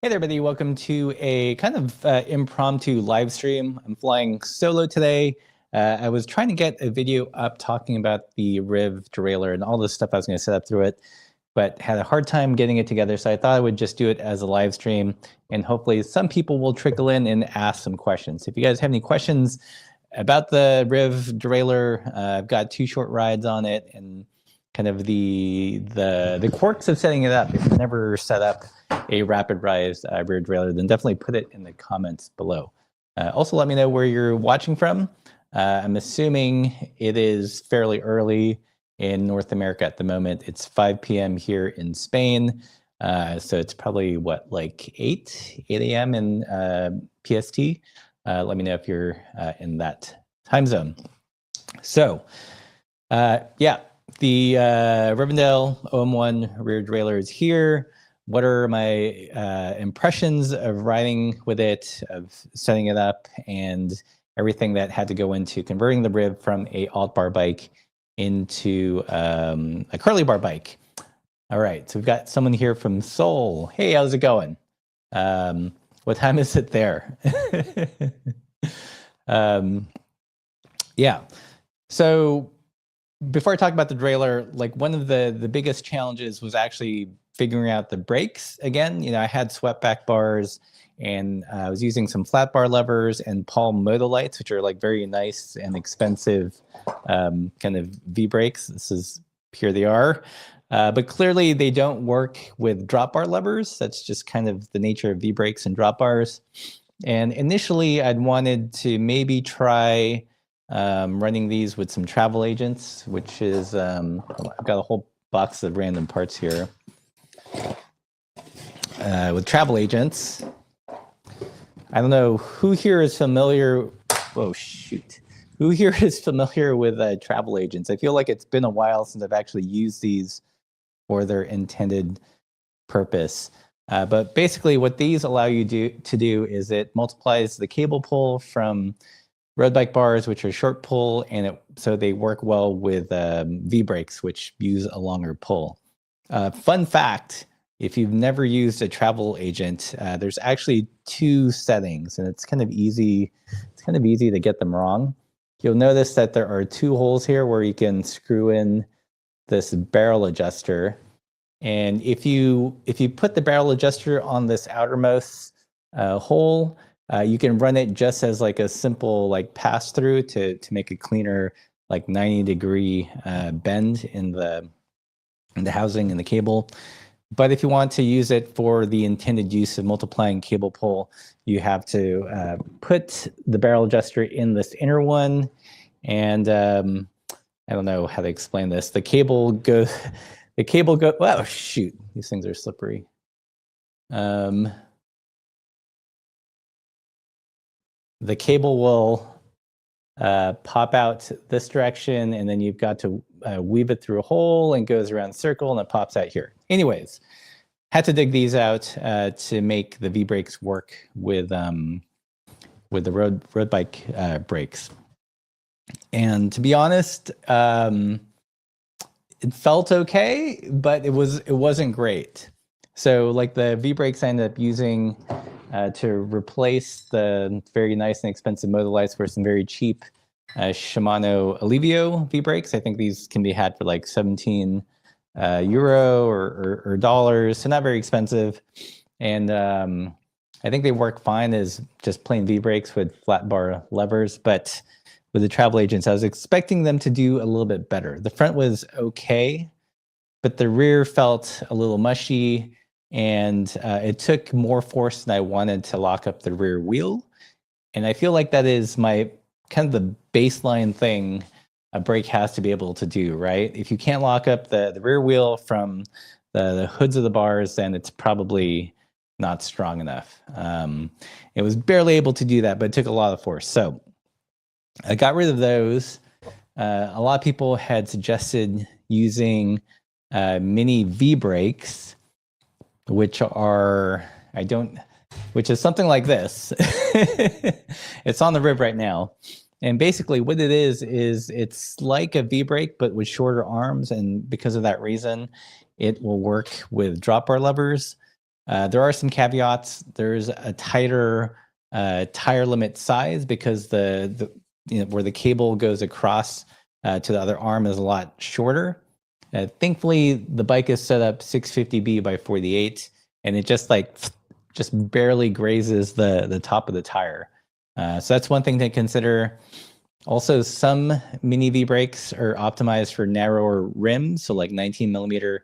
Hey there, everybody. Welcome to a kind of impromptu live stream. I'm flying solo today. I was trying to get a video up talking about the Riv derailleur and all the stuff I was going to set up through it, but had a hard time getting it together. So I thought I would just do it as a live stream, and hopefully some people will trickle in and ask some questions. If you guys have any questions about the Riv derailleur, I've got 2 short rides on it and kind of the quirks of setting it up. If you've never set up a rapid rise rear derailleur, then definitely put it in the comments below. Also, let me know where you're watching from. I'm assuming it is fairly early in North America at the moment. It's 5 p.m. here in Spain. So it's probably what, like 8 a.m. in PST. Let me know if you're in that time zone. So yeah, the Rivendell OM1 rear derailleur is here. What are my impressions of riding with it, of setting it up, and everything that had to go into converting the Riv from a alt bar bike into a curly bar bike? All right, so we've got someone here from Seoul. Hey, how's it going? What time is it there? Yeah, so before I talk about the derailleur, like one of the biggest challenges was actually figuring out the brakes again. You know, I had swept back bars and I was using some flat bar levers and Palm Modolites, which are like very nice and expensive kind of V-brakes. Here they are. But clearly they don't work with drop bar levers. That's just kind of the nature of V-brakes and drop bars. And initially I'd wanted to maybe try running these with some travel agents, which is, I've got a whole box of random parts here. With travel agents, I don't know who here is familiar. Oh, shoot. Who here is familiar with travel agents? I feel like it's been a while since I've actually used these for their intended purpose. But basically what these allow you to do is it multiplies the cable pull from road bike bars, which are short pull, and so they work well with V-brakes, which use a longer pull. Fun fact, if you've never used a travel agent, there's actually 2 settings, and it's kind of easy to get them wrong. You'll notice that there are 2 holes here where you can screw in this barrel adjuster. And if you put the barrel adjuster on this outermost hole, you can run it just as like a simple like pass through to make a cleaner like 90-degree bend in the housing and the cable. But if you want to use it for the intended use of multiplying cable pull, you have to put the barrel adjuster in this inner one. And I don't know how to explain this. The cable goes, wow, shoot, these things are slippery. The cable will pop out this direction, and then you've got to weave it through a hole and goes around the circle, and it pops out here. Anyways, had to dig these out to make the V-brakes work with the road bike brakes. And to be honest, it felt okay, but it wasn't great. So like the V-brakes I ended up using to replace the very nice and expensive Modolites for some very cheap Shimano Alivio V-brakes. I think these can be had for like 17 euro or dollars, so not very expensive. And I think they work fine as just plain V-brakes with flat bar levers, but with the travel agents, I was expecting them to do a little bit better. The front was okay, but the rear felt a little mushy, and it took more force than I wanted to lock up the rear wheel. And I feel like that is my kind of the baseline thing a brake has to be able to do, right? If you can't lock up the rear wheel from the hoods of the bars, then it's probably not strong enough. It was barely able to do that, but it took a lot of force. So I got rid of those. A lot of people had suggested using mini V-brakes, which is something like this. It's on the rib right now. And basically what it is it's like a V-brake, but with shorter arms. And because of that reason, it will work with drop bar levers. There are some caveats. There's a tighter tire limit size because the where the cable goes across to the other arm is a lot shorter. Thankfully, the bike is set up 650B by 48, and it just barely grazes the top of the tire. So that's one thing to consider. Also, some mini V brakes are optimized for narrower rims, so like 19 millimeter.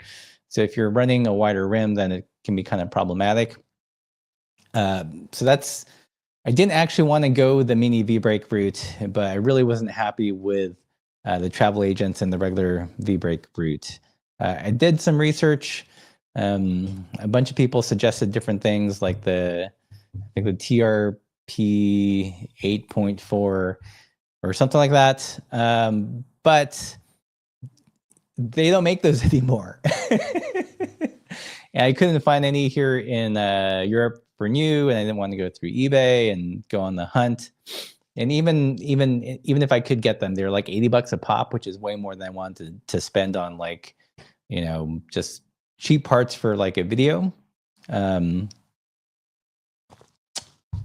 So if you're running a wider rim, then it can be kind of problematic. So that's, I didn't actually want to go the mini V brake route, but I really wasn't happy with the travel agents and the regular V brake route. I did some research. A bunch of people suggested different things like I think the TRP 8.4 or something like that. But they don't make those anymore. And I couldn't find any here in Europe for new, and I didn't want to go through eBay and go on the hunt. And even if I could get them, they're like $80 a pop, which is way more than I wanted to spend on like, just cheap parts for like a video. And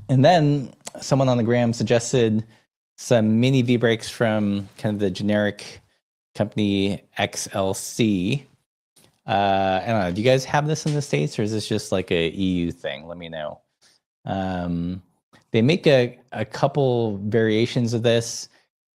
then someone on the gram suggested some mini V brakes from kind of the generic company XLC. I don't know, do you guys have this in the States, or is this just like a EU thing? Let me know. They make a couple variations of this,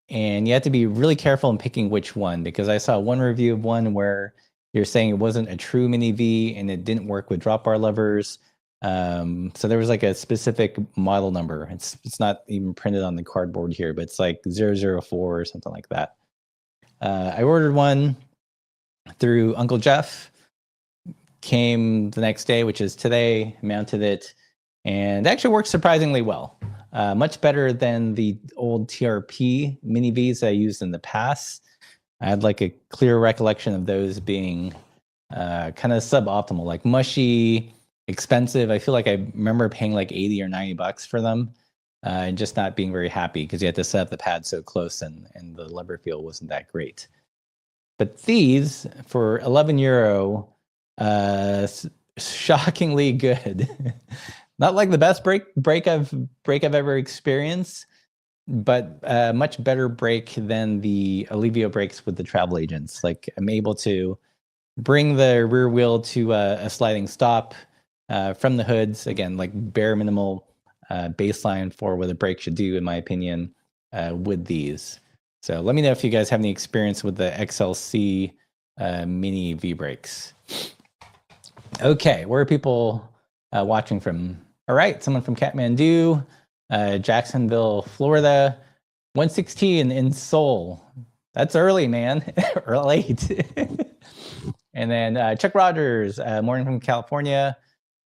and you have to be really careful in picking which one, because I saw one review of one where you're saying it wasn't a true mini V and it didn't work with drop bar levers. So there was like a specific model number. It's not even printed on the cardboard here, but it's like 004 or something like that. I ordered one through Uncle Jeff, came the next day, which is today, mounted it, and it actually works surprisingly well. Much better than the old TRP mini Vs I used in the past. I had like a clear recollection of those being kind of suboptimal, like mushy, expensive. I feel like I remember paying like 80 or 90 bucks for them and just not being very happy because you had to set up the pad so close and the lever feel wasn't that great. But these, for 11 euro, shockingly good. Not like the best brake I've ever experienced, but much better brake than the Alivio brakes with the travel agents. Like, I'm able to bring the rear wheel to a sliding stop from the hoods. Again, like bare minimal baseline for what a brake should do, in my opinion, with these. So let me know if you guys have any experience with the XLC mini V brakes. Okay, where are people watching from? All right, someone from Kathmandu, Jacksonville, Florida, 116 in Seoul. That's early, man, or late. And then Chuck Rogers, morning from California.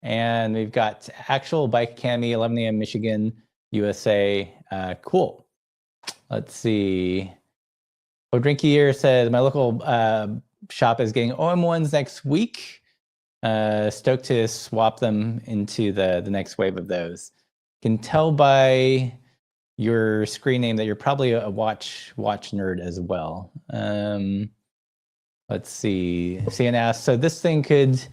And we've got Actual Bike Cami, 11 a.m. Michigan, USA. Cool. Let's see. Drinky here says, my local shop is getting OM1s next week. Stoked to swap them into the next wave of those. Can tell by your screen name that you're probably a watch nerd as well. Let's see. CN asks, so this thing could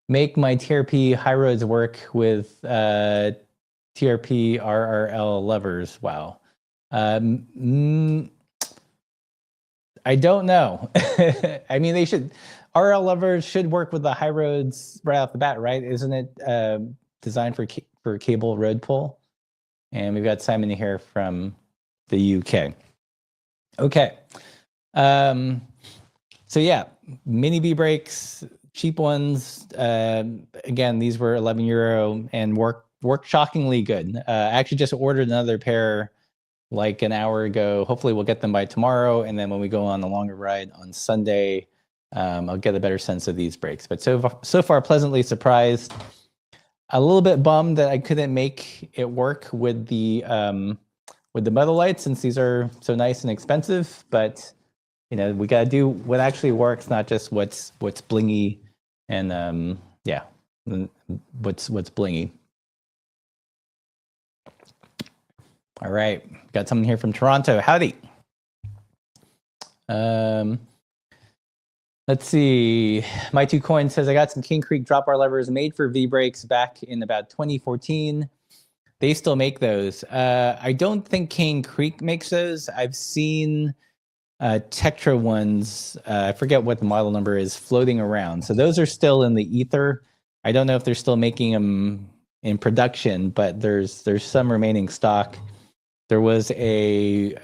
make my TRP high roads work with TRP RRL levers. Wow. I don't know. I mean, they should. RL levers should work with the high roads right off the bat, right? Isn't it designed for cable road pull? And we've got Simon here from the UK. Okay. So yeah, mini V brakes, cheap ones. Again, these were 11 euro and work shockingly good. I actually just ordered another pair like an hour ago. Hopefully we'll get them by tomorrow. And then when we go on a longer ride on Sunday, I'll get a better sense of these brakes. But so far, pleasantly surprised. A little bit bummed that I couldn't make it work with the metal lights, since these are so nice and expensive. But we got to do what actually works, not just what's blingy and yeah, what's blingy. All right, got someone here from Toronto. Howdy. Let's see. My Two Coins says, I got some King Creek drop bar levers made for V-brakes back in about 2014. They still make those. I don't think King Creek makes those. I've seen Tetra ones, I forget what the model number is, floating around. So those are still in the ether. I don't know if they're still making them in production, but there's some remaining stock. There was there's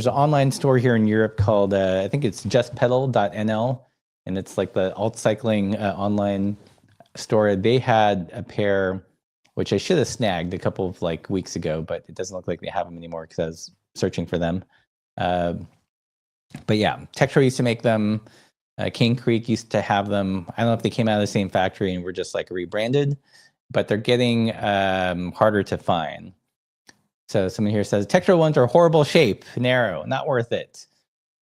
an online store here in Europe called I think it's justpedal.nl, and it's like the alt cycling online store. They had a pair which I should have snagged a couple of weeks ago, but it doesn't look like they have them anymore because I was searching for them. But yeah, Tetra used to make them. King Creek used to have them. I don't know if they came out of the same factory and were just rebranded, but they're getting harder to find. So someone here says, Tetra ones are horrible shape, narrow, not worth it.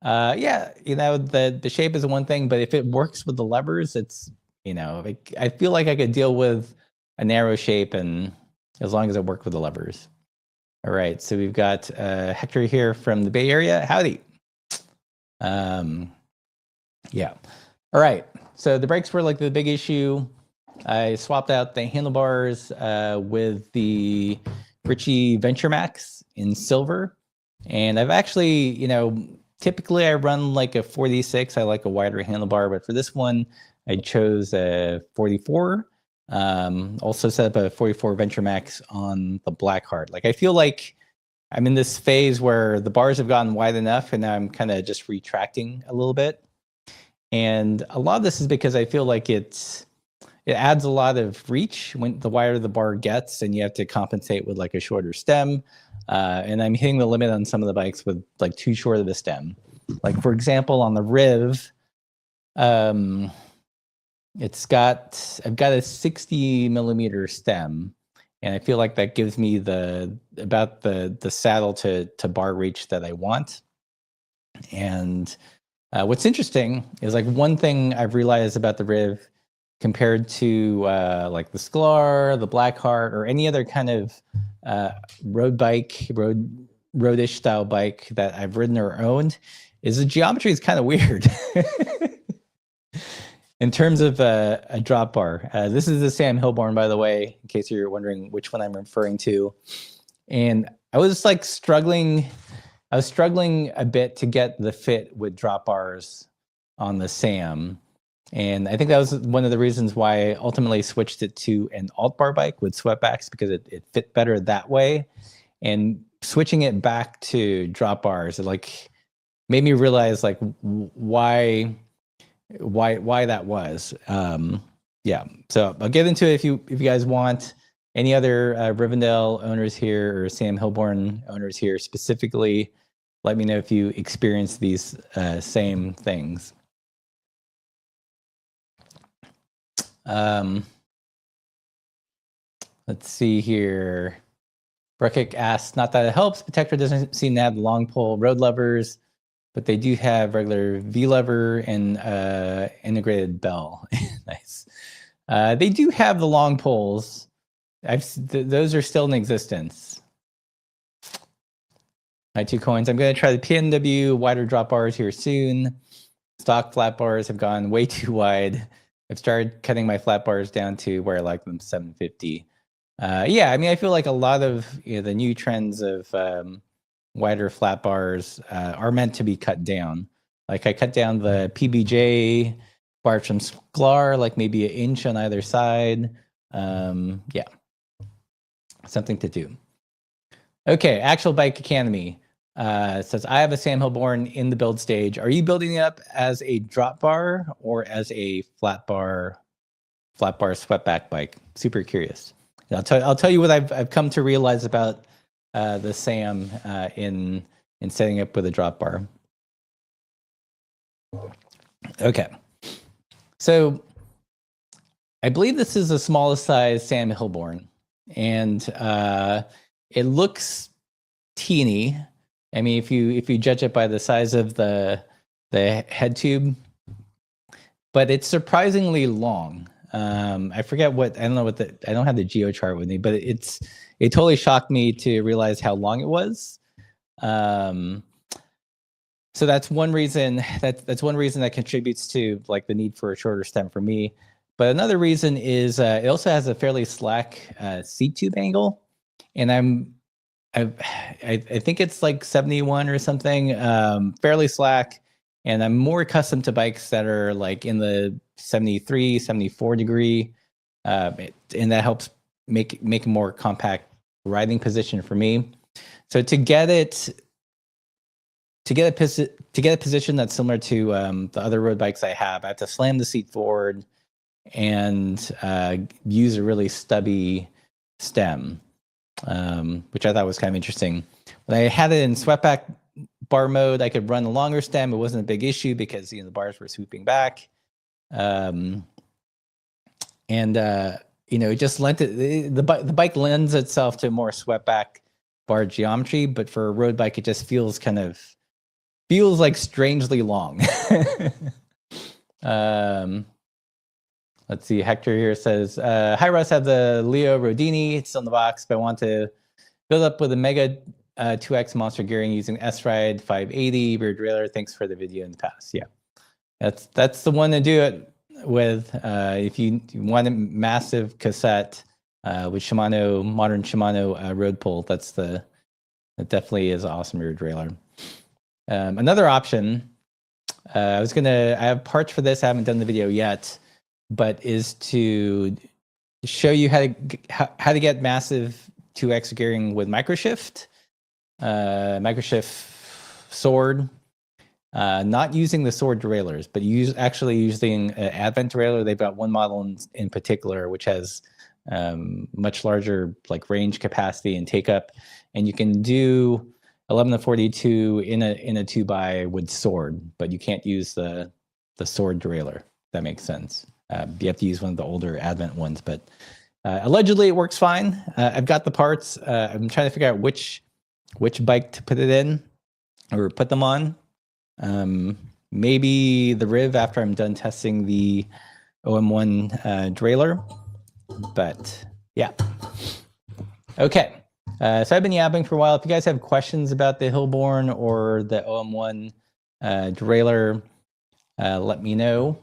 Yeah, the shape is one thing, but if it works with the levers, it's, I feel like I could deal with a narrow shape, and as long as it worked with the levers. All right, so we've got Hector here from the Bay Area. Howdy. Yeah. All right, so the brakes were the big issue. I swapped out the handlebars with the Ritchie Venture Max in silver. And I've actually, typically I run a 46. I like a wider handlebar, but for this one, I chose a 44. Also set up a 44 Venture Max on the Blackheart. I feel like I'm in this phase where the bars have gotten wide enough, and now I'm kind of just retracting a little bit. And a lot of this is because I feel like it adds a lot of reach when the wider the bar gets, and you have to compensate with a shorter stem. And I'm hitting the limit on some of the bikes with too short of a stem. For example, on the Riv, I've got a 60 millimeter stem, and I feel like that gives me about the saddle to bar reach that I want. And what's interesting is one thing I've realized about the Riv compared to the Sklar, the Blackheart, or any other kind of road bike, roadish style bike that I've ridden or owned, is the geometry is kind of weird. In terms of a drop bar, this is the Sam Hilborn, by the way, in case you're wondering which one I'm referring to. And I was struggling. I was struggling a bit to get the fit with drop bars on the Sam. And I think that was one of the reasons why I ultimately switched it to an alt bar bike with sweatbacks, because it fit better that way. And switching it back to drop bars, it made me realize why that was. Yeah, so I'll get into it if you guys want. Any other Rivendell owners here or Sam Hilborn owners here specifically, let me know if you experience these same things. Let's see here. Brekik asks, not that it helps, but Tetra doesn't seem to have long pole road levers, but they do have regular V lever and integrated bell. Nice. They do have the long poles. Those are still in existence. My Two Coins. I'm going to try the PNW wider drop bars here soon. Stock flat bars have gone way too wide. I've started cutting my flat bars down to where I like them, 750. Yeah, I mean, I feel like a lot of the new trends of wider flat bars are meant to be cut down. I cut down the PBJ bars from Sklar, maybe 1 inch on either side. Yeah, something to do. Okay, Actual Bike Academy says, I have a Sam Hilborn in the build stage. Are you building it up as a drop bar or as a flat bar sweatback bike? Super curious. I'll tell you what I've come to realize about the Sam in setting up with a drop bar. Okay, so I believe this is the smallest size Sam Hilborn, and it looks teeny. I mean, if you judge it by the size of the head tube, but it's surprisingly long. I forget what, I don't know what I don't have the geo chart with me, but it totally shocked me to realize how long it was. So that's one reason that's one reason that contributes to like the need for a shorter stem for me. But another reason is it also has a fairly slack seat tube angle, and I think it's like 71 or something, fairly slack. And I'm more accustomed to bikes that are like in the 73, 74 degree, and that helps make a more compact riding position for me. So to get a position that's similar to the other road bikes I have to slam the seat forward and use a really stubby stem, which I thought was kind of interesting. When I had it in swept-back bar mode, I could run a longer stem. It wasn't a big issue because the bars were swooping back, and it just lent it. The bike lends itself to more swept-back bar geometry, but for a road bike, it just feels like strangely long. Let's see. Hector here says, "Hi Russ, have the Leo Rodini. It's still in the box, but I want to build up with a Mega 2X monster gearing using S-Ride 580 rear derailleur. Thanks for the video in the past." Yeah, that's the one to do it with if you want a massive cassette with modern Shimano road pull. That definitely is awesome rear derailleur. Another option, I have parts for this. I haven't done the video yet, but is to show you how to get massive 2X gearing with microshift sword, not using the sword derailleurs, but actually using Advent derailleur. They've got one model in particular which has much larger like range capacity and take up, and you can do 11 to 42 in a 2x with sword, but you can't use the sword derailleur. If that makes sense. You have to use one of the older Advent ones, but allegedly it works fine. I've got the parts. I'm trying to figure out which bike to put it in or put them on. Maybe the Riv after I'm done testing the OM1 derailleur. But yeah. Okay. So I've been yapping for a while. If you guys have questions about the Hillborn or the OM1 derailleur, let me know.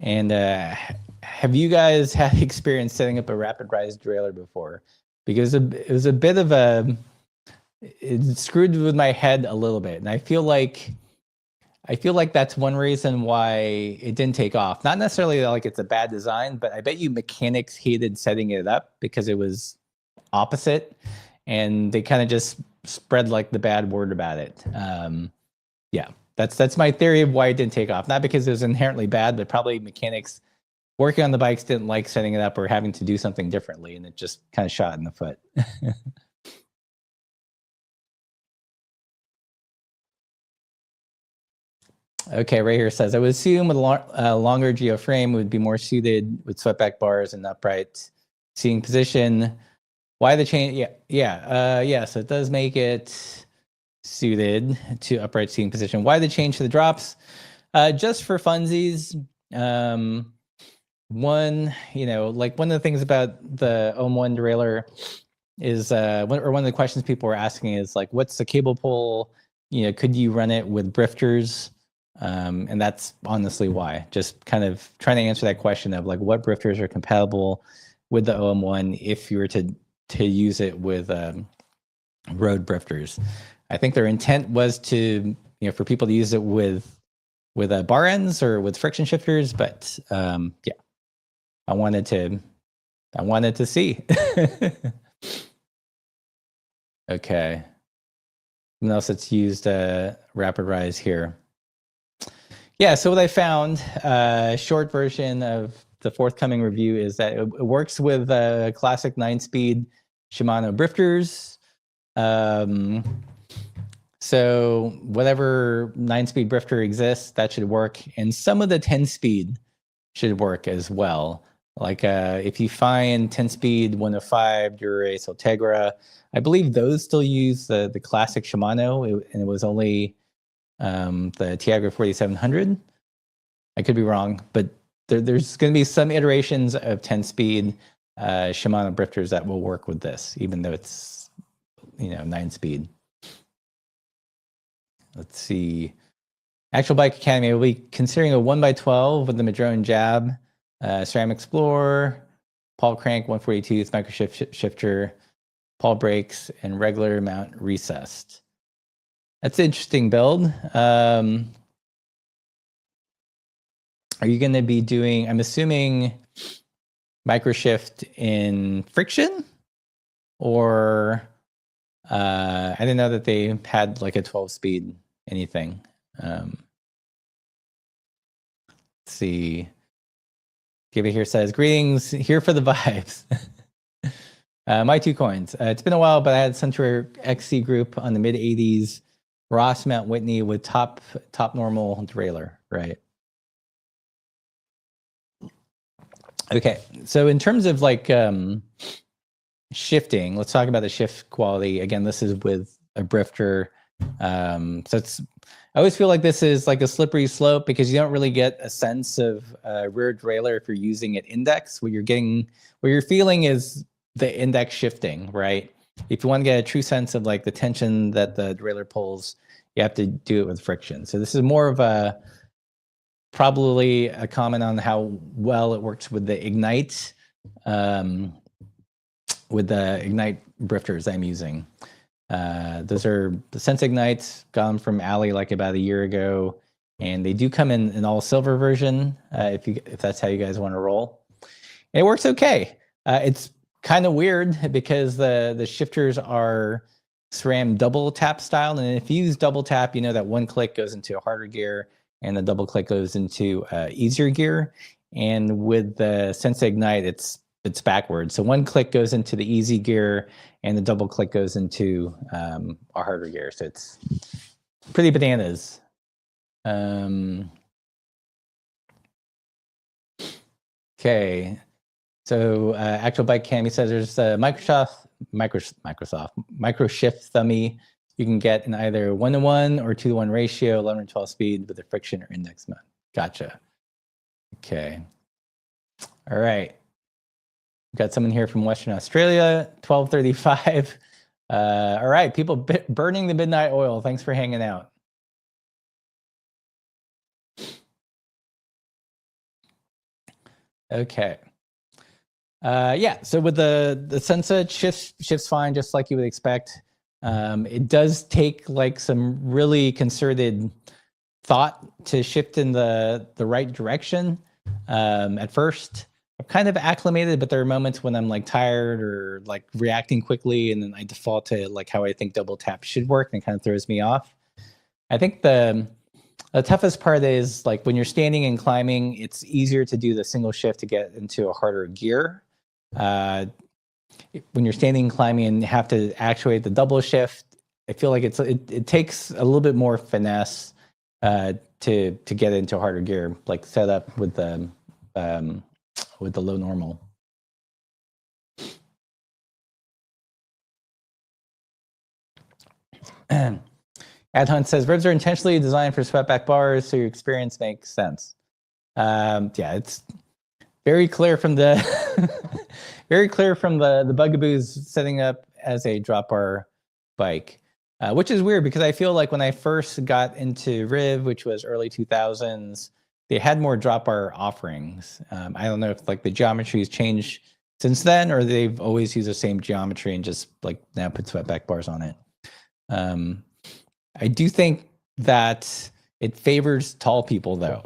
And have you guys had experience setting up a rapid rise derailleur before? Because it was a bit of it screwed with my head a little bit, and I feel like that's one reason why it didn't take off. Not necessarily like it's a bad design, but I bet you mechanics hated setting it up because it was opposite, and they kind of just spread like the bad word about it. Yeah, that's my theory of why it didn't take off. Not because it was inherently bad, but probably mechanics working on the bikes didn't like setting it up or having to do something differently, and it just kind of shot in the foot. Okay, right here says, I would assume with a longer geo frame would be more suited with swept-back bars and upright seating position. Why the change? Yeah. So it does make it suited to upright seating position. Why the change to the drops? Just for funsies. One of the things about the OM1 derailleur is one of the questions people were asking is like, what's the cable pull? Could you run it with drifters? And that's honestly why. Just kind of trying to answer that question of like what drifters are compatible with the OM1 if you were to use it with road drifters. I think their intent was to for people to use it with bar ends or with friction shifters, but yeah, I wanted to see. Okay. What else that's used rapid rise here? Yeah, so what I found, short version of the forthcoming review is that it works with classic 9-speed Shimano drifters. So whatever 9-speed drifter exists, that should work. And some of the 10-speed should work as well. Like if you find 10-speed 105 Dura-Ace Ultegra, I believe those still use the classic Shimano, and it was only the Tiagra 4700. I could be wrong, but there's going to be some iterations of 10-speed Shimano drifters that will work with this, even though it's 9-speed. Let's see. Actual Bike Academy will be considering a 1x12 with the Madrone jab, Ceramic Explorer, Paul Crank 142th, micro shifter, Paul brakes, and regular mount recessed. That's an interesting build. Are you going to be doing, I'm assuming, micro shift in friction? Or I didn't know that they had like a 12-speed anything. Let's see. Give it here says, greetings, here for the vibes. My 2 coins. It's been a while, but I had Centaur XC group on the mid-80s. Ross Mount Whitney with top normal derailleur, right? Okay, so in terms of like shifting, let's talk about the shift quality. Again, this is with a brifter. So it's, I always feel like this is like a slippery slope because you don't really get a sense of rear derailleur if you're using it index. What you're feeling is the index shifting, right? If you want to get a true sense of like the tension that the derailleur pulls, you have to do it with friction. So this is more of a, probably a comment on how well it works with the Ignite, with the Ignite brifters I'm using. Those are the Sense Ignites, got them from Ali like about a year ago, and they do come in an all silver version if that's how you guys want to roll. And it works okay. It's kind of weird because the shifters are SRAM double tap style, and if you use double tap, you know that one click goes into a harder gear and the double click goes into easier gear. And with the Sense Ignite, it's backwards. So one click goes into the easy gear and the double click goes into a harder gear. So it's pretty bananas. Okay. So Actual Bike Cam, says there's a micro shift thummy you can get in either 1-to-1 or 2-to-1 ratio, 11 or 12 speed with a friction or index mode. Gotcha. Okay. All right. Got someone here from Western Australia, 1235. All right, people burning the midnight oil. Thanks for hanging out. Okay. Yeah, so with the Sensa shifts fine, just like you would expect. It does take like some really concerted thought to shift in the right direction. At first, I'm kind of acclimated, but there are moments when I'm like tired or like reacting quickly, and then I default to like how I think double tap should work, and it kind of throws me off. I think the toughest part is like when you're standing and climbing, it's easier to do the single shift to get into a harder gear. When you're standing and climbing and have to actuate the double shift, I feel like it takes a little bit more finesse to get into a harder gear, like set up with the low normal. Ad Hunt says ribs are intentionally designed for swept back bars, so your experience makes sense. Yeah, it's very clear from the the bugaboos setting up as a drop bar bike, which is weird because I feel like when I first got into Riv, which was early 2000s, they had more drop bar offerings. I don't know if like the geometry has changed since then, or they've always used the same geometry and just like now put swept back bars on it. I do think that it favors tall people though,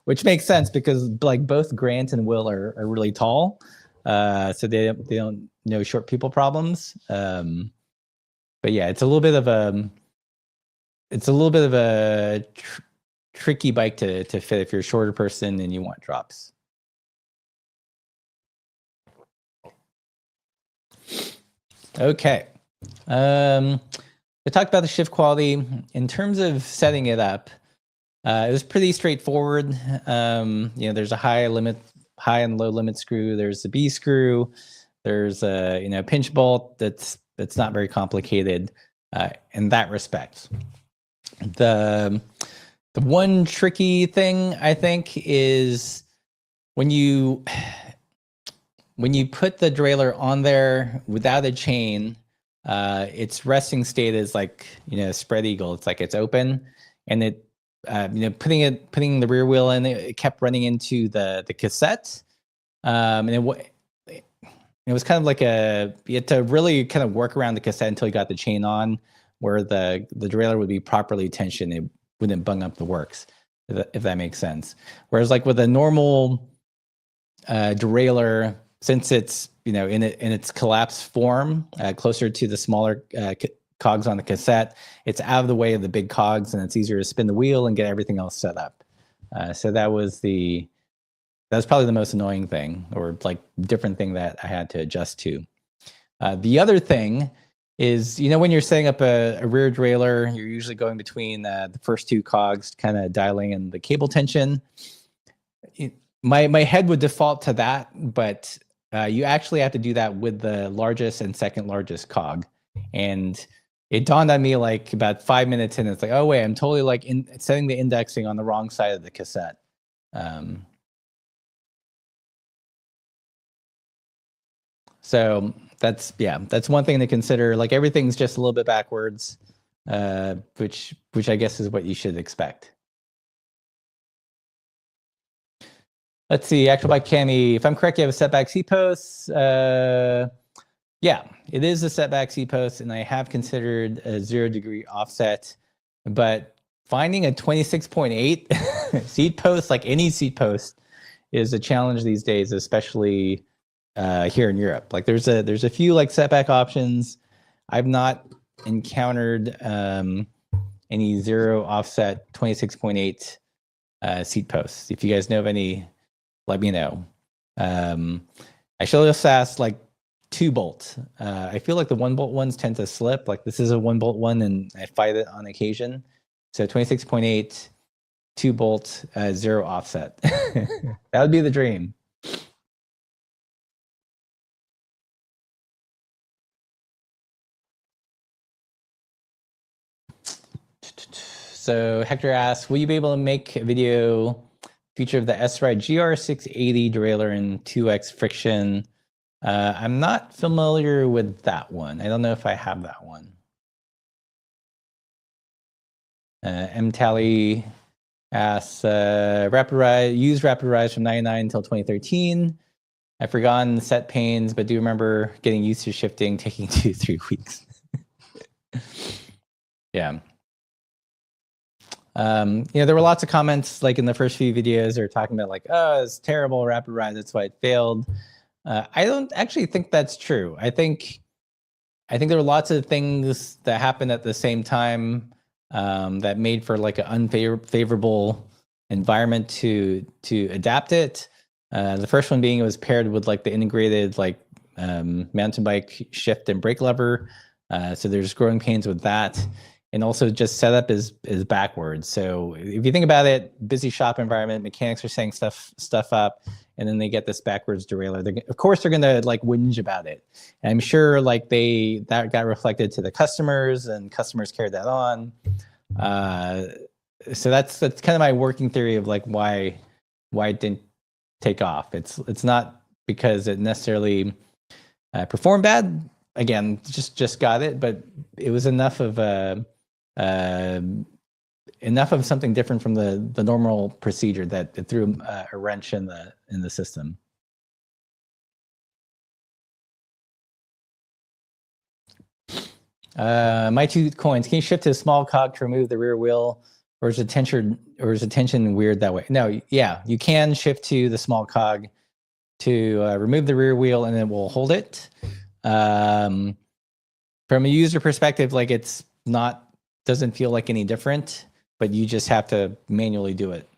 which makes sense because like both Grant and Will are really tall, so they don't know short people problems. But yeah, it's a little bit of a tricky bike to fit if you're a shorter person and you want drops. Okay. I talked about the shift quality. In terms of setting it up, it was pretty straightforward. There's a high and low limit screw. There's a B screw. There's a pinch bolt that's not very complicated in that respect. The one tricky thing I think is when you put the derailleur on there without a chain, its resting state is like spread eagle. It's like it's open, and it, putting the rear wheel in, it kept running into the cassette, and it was kind of like you had to really kind of work around the cassette until you got the chain on, where the derailleur would be properly tensioned. It wouldn't bung up the works, if that makes sense. Whereas like with a normal derailleur, since it's in its collapsed form, closer to the smaller cogs on the cassette, it's out of the way of the big cogs, and it's easier to spin the wheel and get everything else set up. So that was probably the most annoying thing, or like different thing that I had to adjust to. The other thing is, when you're setting up a rear derailleur, you're usually going between the first two cogs, kind of dialing in the cable tension. My head would default to that, but you actually have to do that with the largest and second largest cog. And it dawned on me like about 5 minutes in, it's like, oh wait, I'm totally like setting the indexing on the wrong side of the cassette. So that's one thing to consider. Like everything's just a little bit backwards, which I guess is what you should expect. Let's see, Actual Bike Cami, if I'm correct, you have a setback seat post. Yeah, it is a setback seat post, and I have considered a 0-degree offset, but finding a 26.8 seat post, like any seat post, is a challenge these days, especially here in Europe. Like there's a few like setback options. I've not encountered any 0 offset 26.8 seat posts. If you guys know of any, let me know. I should also ask like 2-bolt. I feel like the 1-bolt ones tend to slip. Like this is a 1-bolt one, and I fight it on occasion. So 26.8, 2-bolt, 0 offset. That would be the dream. So Hector asks, will you be able to make a video feature of the S-Ride GR680 derailleur in 2x friction? I'm not familiar with that one. I don't know if I have that one. MTally asks, use Rapid Rise from 99 until 2013. I've forgotten the set pains, but do remember getting used to shifting, taking 2-3 weeks. Yeah. There were lots of comments like in the first few videos they're talking about like, oh, it's terrible, Rapid Rise, that's why it failed. I don't actually think that's true. I think there were lots of things that happened at the same time that made for like an unfavorable environment to adapt it. The first one being it was paired with like the integrated like mountain bike shift and brake lever. So there's growing pains with that. And also just setup is backwards. So if you think about it, busy shop environment, mechanics are setting stuff up, and then they get this backwards derailleur. Of course, they're gonna like whinge about it. And I'm sure like that got reflected to the customers, and customers carried that on. So that's kind of my working theory of like why it didn't take off. It's not because it necessarily performed bad. Again, just got it, but it was enough of something different from the normal procedure that it threw a wrench in the system. My 2 coins. Can you shift to a small cog to remove the rear wheel, or is the tension weird that way? No, yeah, you can shift to the small cog to remove the rear wheel, and then we'll hold it. From a user perspective, like doesn't feel like any different, but you just have to manually do it.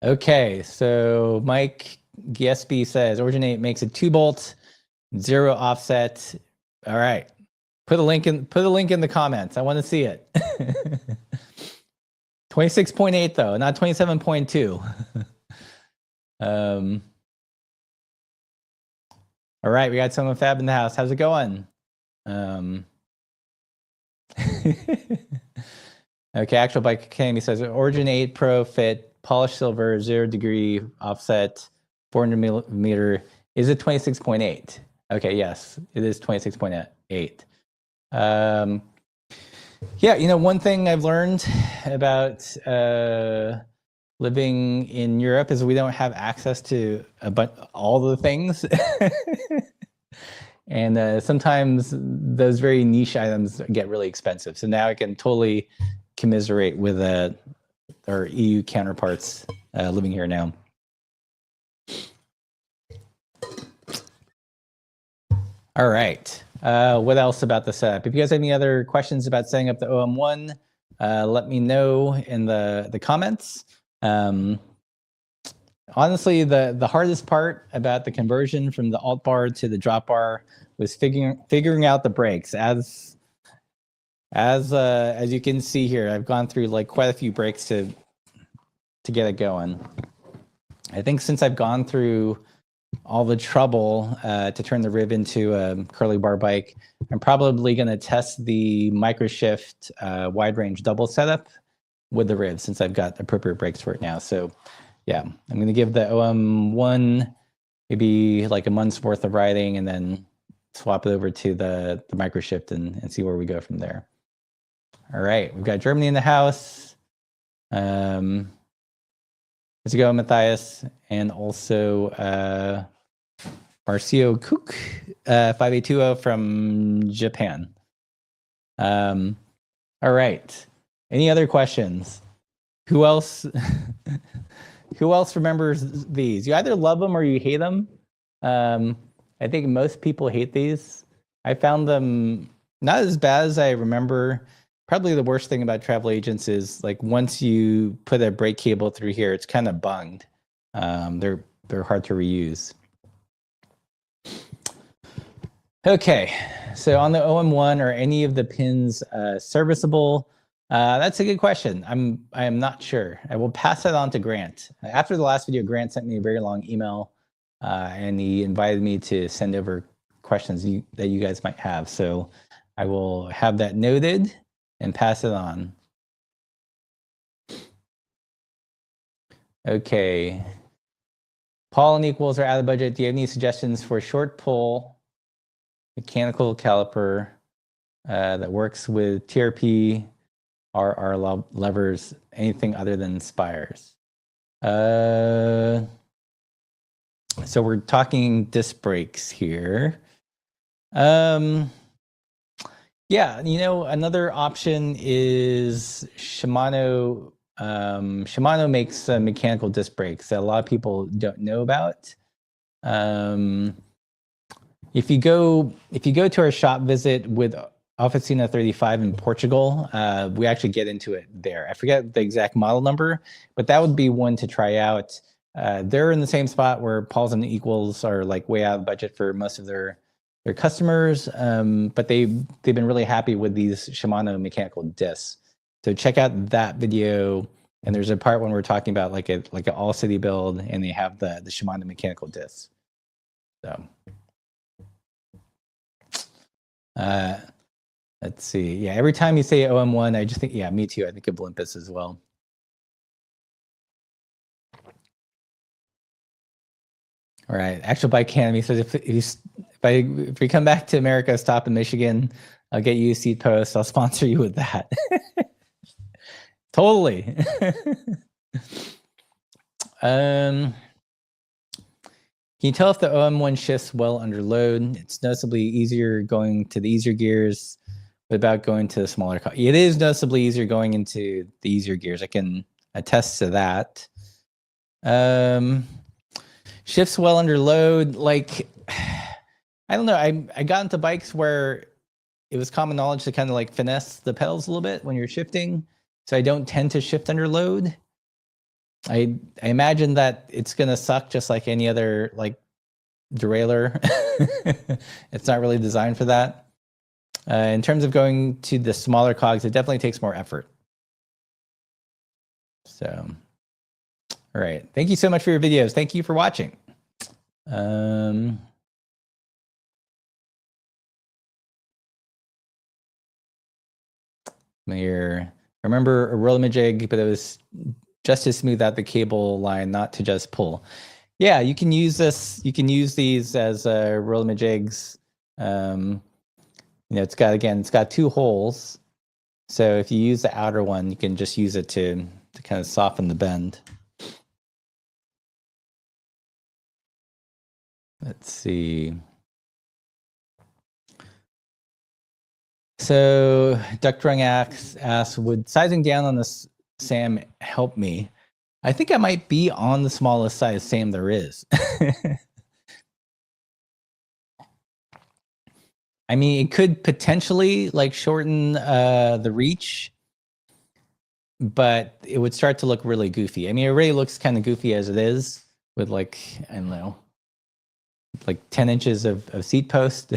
Okay, so Mike GSB says Originate makes a 2-bolt, 0 offset. All right, put a link in the comments. I want to see it. 26.8 though, not 27.2. All right, we got someone fab in the house. How's it going? Okay, Actual Bike Academy says Origin 8 Pro Fit, polished silver, 0-degree offset, 400 millimeter. Is it 26.8? Okay, yes, it is 26.8. 8. Yeah, you know, one thing I've learned about living in Europe is we don't have access to all the things. And sometimes those very niche items get really expensive. So now I can totally commiserate with our EU counterparts living here now. All right. What else about the setup? If you guys have any other questions about setting up the OM1, let me know in the comments. Honestly, the hardest part about the conversion from the alt bar to the drop bar was figuring out the brakes. As you can see here, I've gone through like quite a few brakes to get it going. I think since I've gone through all the trouble to turn the Riv into a curly bar bike, I'm probably going to test the microshift wide range double setup with the Riv since I've got appropriate brakes for it now. So yeah, I'm going to give the OM1 maybe like a month's worth of riding and then swap it over to the microshift and see where we go from there. All right, we've got Germany in the house. How's it going, Matthias? And also Marcio Cook, 5820 from Japan. All right. Any other questions? Who else? Who else remembers these? You either love them or you hate them. I think most people hate these. I found them not as bad as I remember. Probably the worst thing about travel agents is like once you put a brake cable through here, it's kind of bunged. They're hard to reuse. Okay, so on the OM1, are any of the pins serviceable? That's a good question. I am not sure. I will pass that on to Grant. After the last video, Grant sent me a very long email, and he invited me to send over questions that you guys might have. So I will have that noted and pass it on. Okay. Paul and equals are out of budget. Do you have any suggestions for short pull mechanical caliper that works with TRP, RR levers, anything other than spires? So we're talking disc brakes here. Yeah, you know, another option is Shimano. Shimano makes mechanical disc brakes that a lot of people don't know about. If you go to our shop visit with Oficina 35 in Portugal, we actually get into it there. I forget the exact model number, but that would be one to try out. They're in the same spot where Paul's and Equals are like way out of budget for most of their customers, but they've been really happy with these Shimano mechanical discs. So check out that video. And there's a part when we're talking about like an all city build, and they have the Shimano mechanical discs. So let's see. Yeah, every time you say OM1, I just think, yeah, me too. I think of Olympus as well. All right, Actual Bike Academy says if we come back to America, stop in Michigan, I'll get you a seat post. I'll sponsor you with that. Totally. Can you tell if the OM1 shifts well under load? It's noticeably easier going to the easier gears without going to the smaller. It is noticeably easier going into the easier gears. I can attest to that. Shifts well under load, like, I don't know. I got into bikes where it was common knowledge to kind of like finesse the pedals a little bit when you're shifting. So I don't tend to shift under load. I imagine that it's going to suck just like any other like derailleur. It's not really designed for that. In terms of going to the smaller cogs, it definitely takes more effort. So, all right. Thank you so much for your videos. Thank you for watching. Here, remember a roll-a-jig, but it was just to smooth out the cable line, not to just pull. Yeah, you can use this. You can use these as roll-a-jigs. You know, it's got 2 holes. So if you use the outer one, you can just use it to kind of soften the bend. Let's see. So Duck asks, would sizing down on this SAM help me? I think I might be on the smallest size SAM there is. I mean, it could potentially like shorten the reach, but it would start to look really goofy. I mean, it already looks kind of goofy as it is with like, I don't know, like 10 inches of seat post.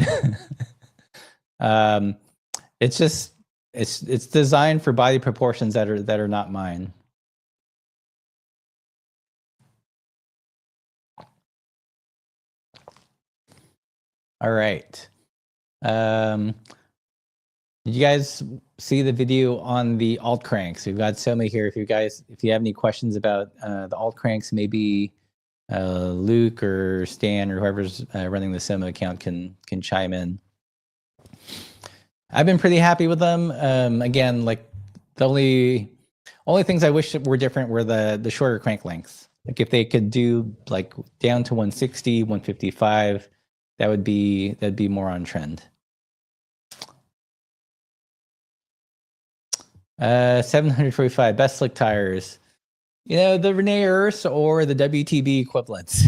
It's just, it's designed for body proportions that are not mine. All right. Did you guys see the video on the alt cranks? We've got so many here. If you have any questions about the alt cranks, maybe Luke or Stan or whoever's running the Soma account can chime in. I've been pretty happy with them. Again, like the only things I wish were different were the shorter crank lengths. Like if they could do like down to 160, 155, that'd be more on trend. 745 best slick tires. You know, the derailleurs or the WTB equivalents.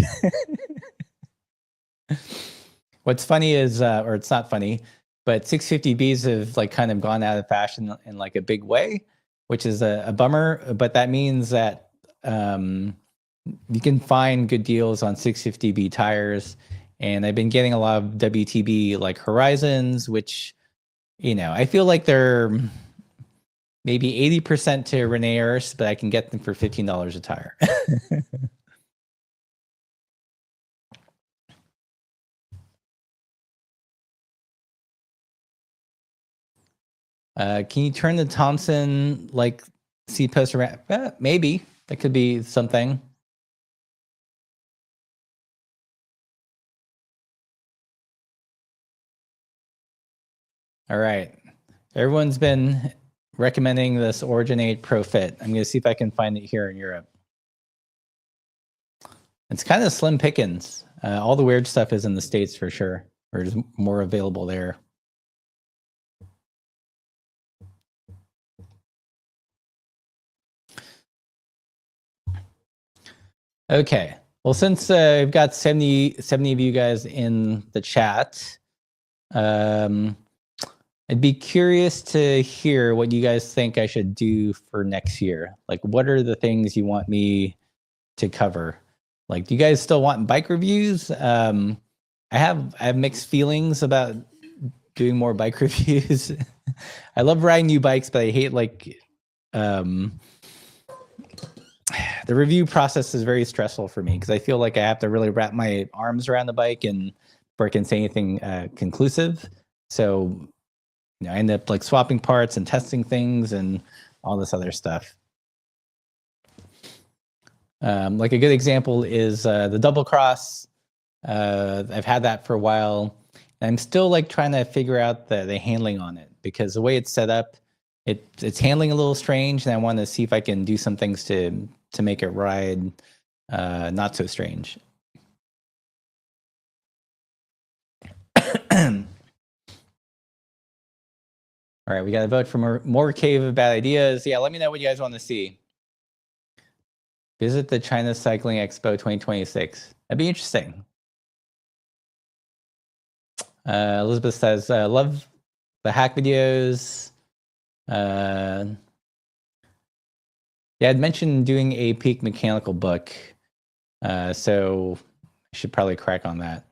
What's funny is, or it's not funny, but 650Bs have like kind of gone out of fashion in like a big way, which is a bummer. But that means that you can find good deals on 650B tires. And I've been getting a lot of WTB like Horizons, which, you know, I feel like they're maybe 80% to derailleurs, but I can get them for $15 a tire. Can you turn the Thompson like seat post around? Maybe that could be something. All right, everyone's been recommending this Origin 8 Pro Fit. I'm going to see if I can find it here in Europe. It's kind of slim pickings. All the weird stuff is in the States for sure, or is more available there. Okay. Well, since we've got 70 of you guys in the chat, I'd be curious to hear what you guys think I should do for next year. Like, what are the things you want me to cover? Like, do you guys still want bike reviews? I have mixed feelings about doing more bike reviews. I love riding new bikes, but I hate like the review process is very stressful for me because I feel like I have to really wrap my arms around the bike and before I can say anything conclusive. So, you know, I end up like swapping parts and testing things and all this other stuff. Like a good example is the double cross. I've had that for a while. And I'm still like trying to figure out the handling on it because the way it's set up, it's handling a little strange, and I want to see if I can do some things to make it ride not so strange. All right, we got to vote for more Cave of Bad Ideas. Yeah, let me know what you guys want to see. Visit the China Cycling Expo 2026. That'd be interesting. Elizabeth says, love the hack videos. Yeah, I'd mentioned doing a Peak Mechanical book, so I should probably crack on that.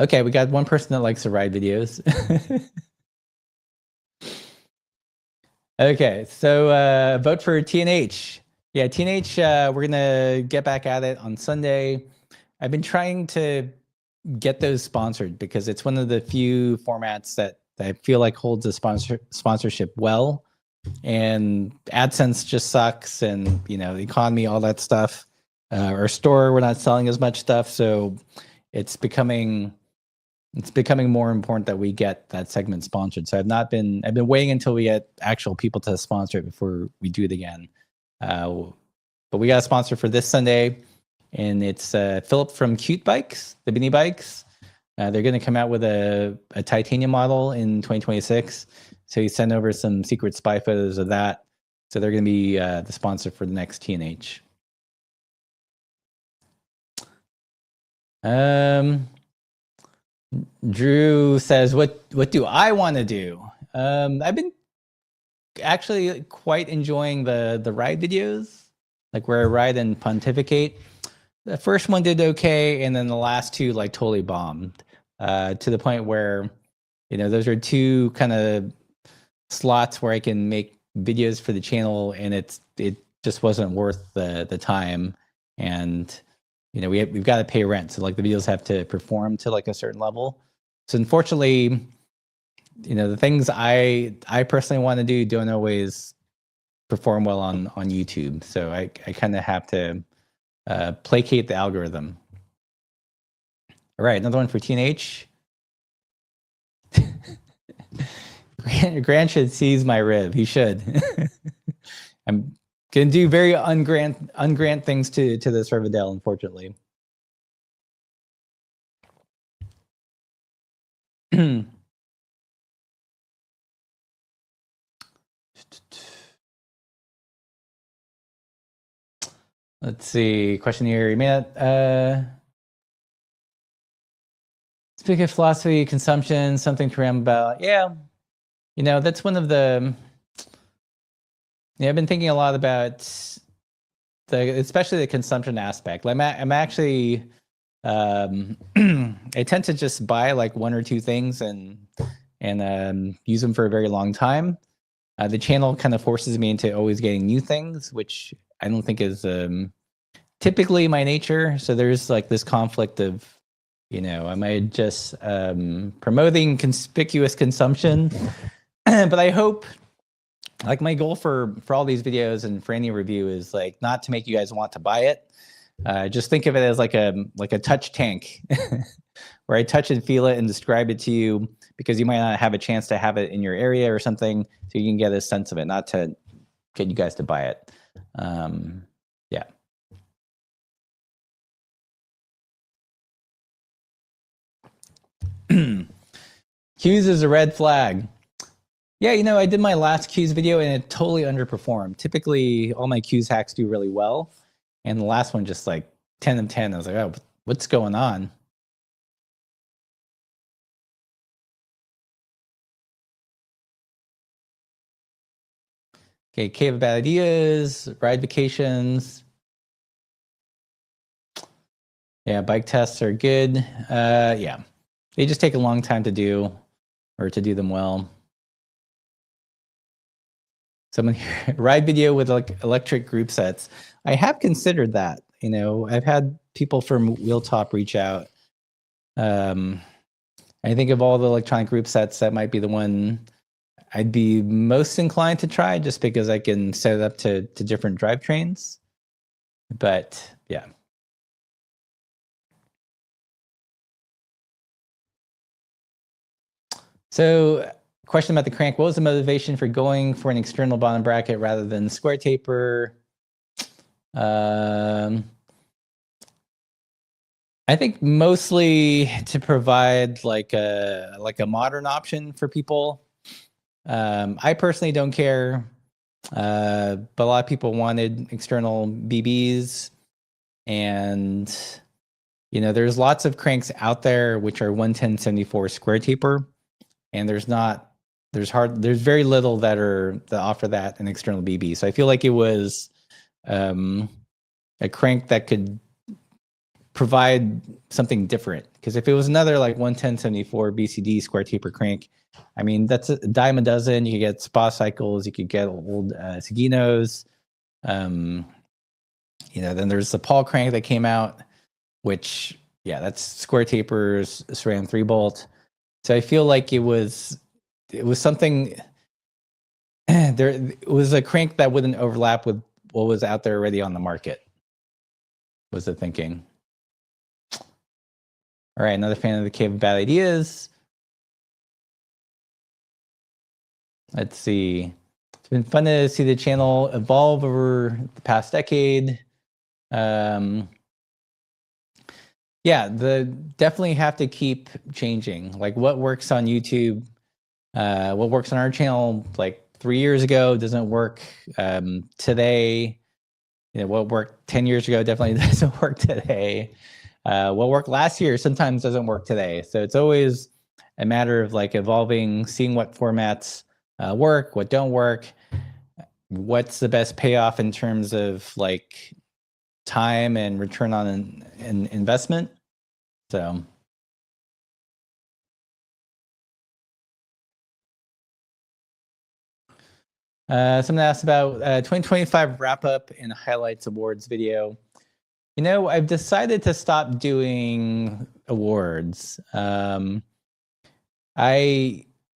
Okay, we got one person that likes to ride videos. Okay, so vote for TNH. Yeah, TNH, we're gonna get back at it on Sunday. I've been trying to get those sponsored because it's one of the few formats that I feel like holds a sponsorship well. And AdSense just sucks, and you know, the economy, all that stuff. Our store, we're not selling as much stuff, so it's becoming it's becoming more important that we get that segment sponsored. So I've been waiting until we get actual people to sponsor it before we do it again. But we got a sponsor for this Sunday, and it's Philip from Cute Bikes, the Beanie Bikes. They're going to come out with a titanium model in 2026. So he sent over some secret spy photos of that. So they're going to be the sponsor for the next TNH. Drew says, what do I want to do? I've been actually quite enjoying the ride videos, like where I ride and pontificate. The first one did okay, and then the last two like totally bombed, to the point where, those are two kind of slots where I can make videos for the channel, and it just wasn't worth the time. And we've got to pay rent, so like the videos have to perform to like a certain level. So unfortunately, the things I personally want to do don't always perform well on YouTube. So I kind of have to placate the algorithm. All right, another one for TNH. Grant should seize my rib. He should. I'm gonna do very ungrant things to this Rivendell, unfortunately. Let's see. Question here. You may not speak of philosophy, consumption, something to ramble about. Yeah. That's one of the. I've been thinking a lot about especially the consumption aspect. Like I'm actually, I tend to just buy like one or two things and use them for a very long time. The channel kind of forces me into always getting new things, which I don't think is typically my nature. So there's like this conflict of, am I just promoting conspicuous consumption? But I hope, like, my goal for all these videos and for any review is like not to make you guys want to buy it. Just think of it as like a touch tank where I touch and feel it and describe it to you, because you might not have a chance to have it in your area or something, so you can get a sense of it, not to get you guys to buy it. Yeah. Q's is a red flag. Yeah, I did my last Q's video and it totally underperformed. Typically, all my Q's hacks do really well. And the last one just like 10 of 10. I was like, oh, what's going on? Okay, Cave of Bad Ideas, ride vacations. Yeah, bike tests are good. Yeah, they just take a long time to do, or to do them well. Someone here, ride video with like electric group sets. I have considered that. I've had people from Wheeltop reach out. I think of all the electronic group sets, that might be the one I'd be most inclined to try, just because I can set it up to different drivetrains. But yeah. So, question about the crank. What was the motivation for going for an external bottom bracket rather than square taper? I think mostly to provide like a modern option for people. I personally don't care, but a lot of people wanted external BBs, and there's lots of cranks out there which are 110/74 square taper, and there's very little that offer that an external BB. So I feel like it was a crank that could provide something different, because if it was another like 110/74 BCD square taper crank, I mean, that's a dime a dozen. You could get spa cycles, you could get old Saginos. Then there's the Paul crank that came out, which, yeah, that's square tapers, SRAM 3-bolt. So I feel like it was something there. It was a crank that wouldn't overlap with what was out there already on the market, was the thinking. All right, another fan of the Cave of Bad Ideas. Let's see. It's been fun to see the channel evolve over the past decade. Yeah, definitely have to keep changing. Like what works on YouTube, what works on our channel like 3 years ago doesn't work today. You know, what worked 10 years ago definitely doesn't work today. What worked last year sometimes doesn't work today. So it's always a matter of like evolving, seeing what formats work, what don't work, what's the best payoff in terms of like time and return on an investment. So someone asked about 2025 wrap up and highlights awards video. You know, I've decided to stop doing awards. I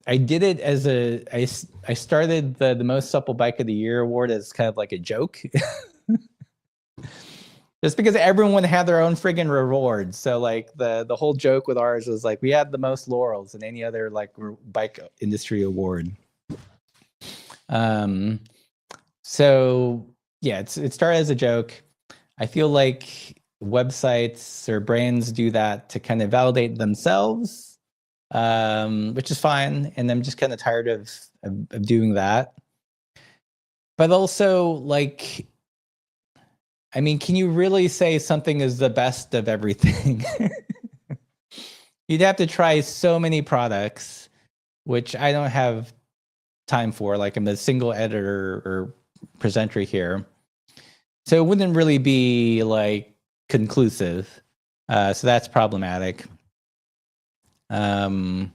did it as I started the most supple bike of the year award as kind of like a joke. Just because everyone had their own friggin' rewards. So like the whole joke with ours was like we had the most laurels in any other like bike industry award. So yeah, it started as a joke. I feel like websites or brands do that to kind of validate themselves, which is fine. And I'm just kind of tired of doing that. But also, like, I mean, can you really say something is the best of everything? You'd have to try so many products, which I don't have time for. Like, I'm a single editor or presenter here. So it wouldn't really be like conclusive. So that's problematic. And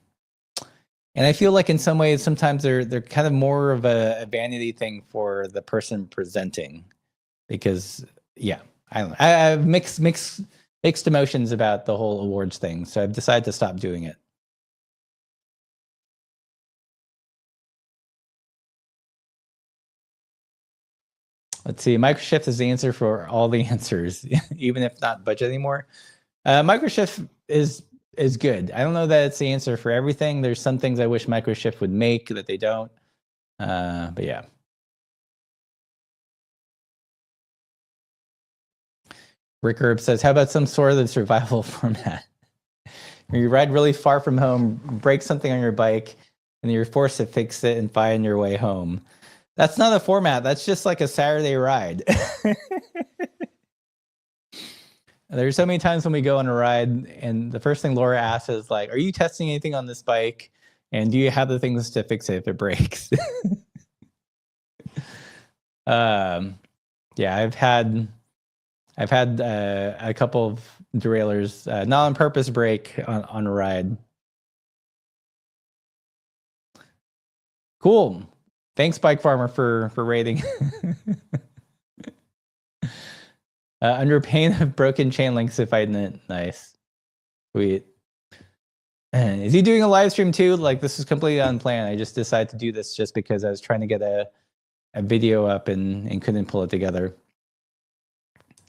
I feel like in some ways, sometimes they're kind of more of a vanity thing for the person presenting, because yeah, I don't know. I have mixed emotions about the whole awards thing. So I've decided to stop doing it. Let's see. Microshift is the answer for all the answers, even if not budget anymore. Microshift is good. I don't know that it's the answer for everything. There's some things I wish Microshift would make that they don't. But yeah. Rick Herb says, how about some sort of survival format? Where you ride really far from home, break something on your bike, and you're forced to fix it and find your way home. That's not a format. That's just like a Saturday ride. There's so many times when we go on a ride and the first thing Laura asks is like, are you testing anything on this bike? And do you have the things to fix it if it breaks? Yeah, I've had a couple of derailleurs, not on purpose, break on a ride. Cool. Thanks, Bike Farmer, for rating. Under pain of broken chain links if I didn't. Nice. Sweet. Is he doing a live stream too? Like, this is completely unplanned. I just decided to do this just because I was trying to get a video up and couldn't pull it together.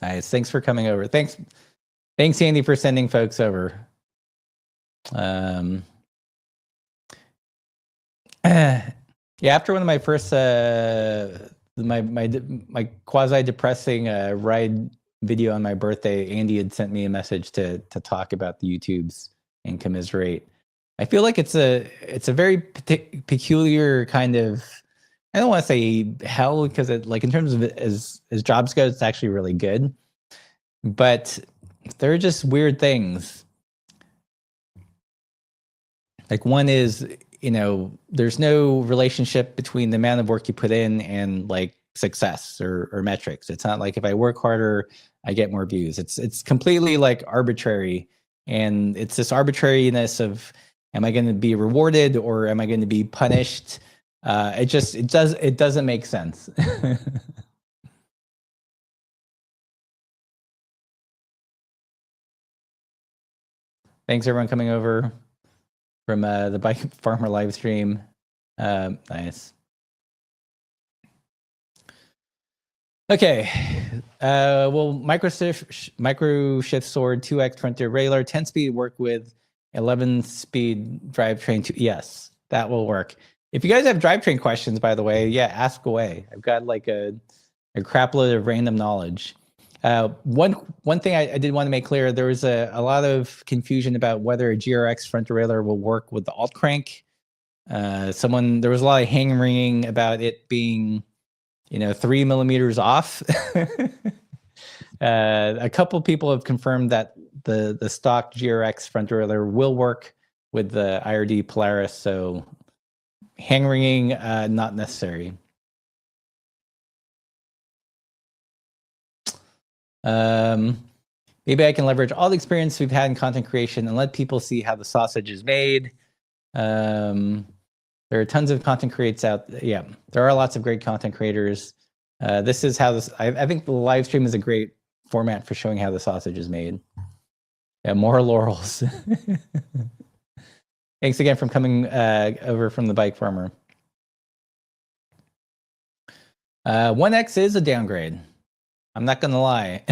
Nice. Thanks for coming over. Thanks, Andy, for sending folks over. Yeah, after one of my first my quasi depressing ride video on my birthday, Andy had sent me a message to talk about the YouTubes and commiserate. I feel like it's a very peculiar kind of, I don't want to say hell, because it, like, in terms of as jobs go, it's actually really good, but there are just weird things. Like, one is, you know, there's no relationship between the amount of work you put in and like success or metrics. It's not like if I work harder, I get more views. It's completely like arbitrary, and it's this arbitrariness of, am I going to be rewarded or am I going to be punished? It doesn't make sense. Thanks everyone coming over from the Bike Farmer live stream. Nice. Okay. Well, micro shift sword, 2x front derailleur, 10-speed work with 11-speed drivetrain. Yes, that will work. If you guys have drivetrain questions, by the way, yeah, ask away. I've got like a crap load of random knowledge. One thing I did want to make clear, there was a lot of confusion about whether a GRX front derailleur will work with the alt crank. There was a lot of hand wringing about it being 3 millimeters off. A couple people have confirmed that the stock GRX front derailleur will work with the IRD Polaris, so hand wringing not necessary. Maybe I can leverage all the experience we've had in content creation and let people see how the sausage is made. There are tons of content creators out. Yeah, there are lots of great content creators. This is how this. I think the live stream is a great format for showing how the sausage is made. Yeah, more laurels. Thanks again for coming over from the Bike Farmer. 1X is a downgrade. I'm not gonna lie.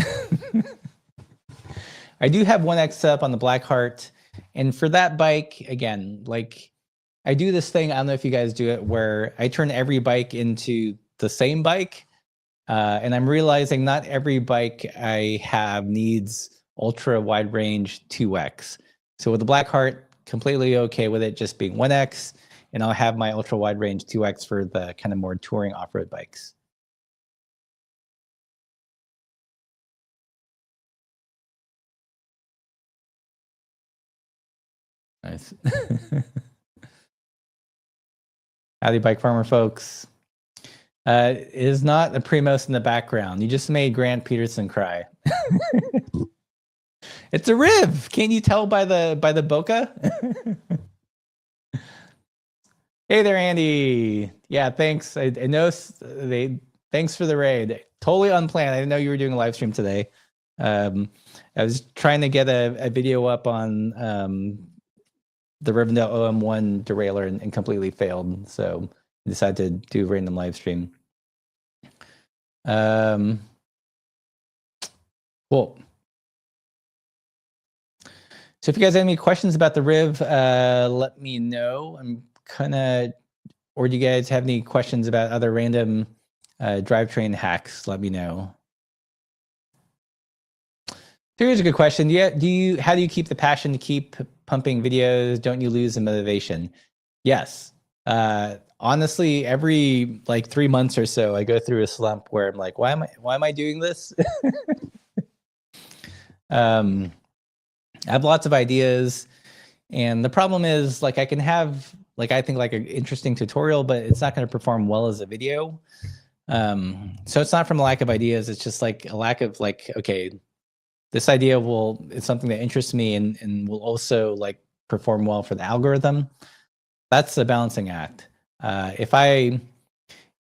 I do have 1X up on the Blackheart, and for that bike, again, like I do this thing, I don't know if you guys do it, where I turn every bike into the same bike, and I'm realizing not every bike I have needs ultra wide range 2X. So with the Blackheart, completely okay with it just being 1X, and I'll have my ultra wide range 2X for the kind of more touring off-road bikes. Nice. Howdy, Bike Farmer folks. It is not a Primos in the background. You just made Grant Peterson cry. It's a Riv. Can't you tell by the bokeh? Hey there, Andy. Yeah, thanks. I know thanks for the raid. Totally unplanned. I didn't know you were doing a live stream today. I was trying to get a video up on the Rivendell OM1 derailleur and completely failed. So I decided to do a random live stream. Cool. So if you guys have any questions about the Riv, let me know. Or do you guys have any questions about other random drivetrain hacks? Let me know. Here's a good question. Yeah, how do you keep the passion to keep pumping videos? Don't you lose the motivation? Yes. Honestly, every like 3 months or so, I go through a slump where I'm like, why am I doing this? I have lots of ideas, and the problem is like I can have I think like an interesting tutorial, but it's not going to perform well as a video. So it's not from a lack of ideas. It's just like a lack of okay, this idea it's something that interests me and will also like perform well for the algorithm. That's a balancing act. If I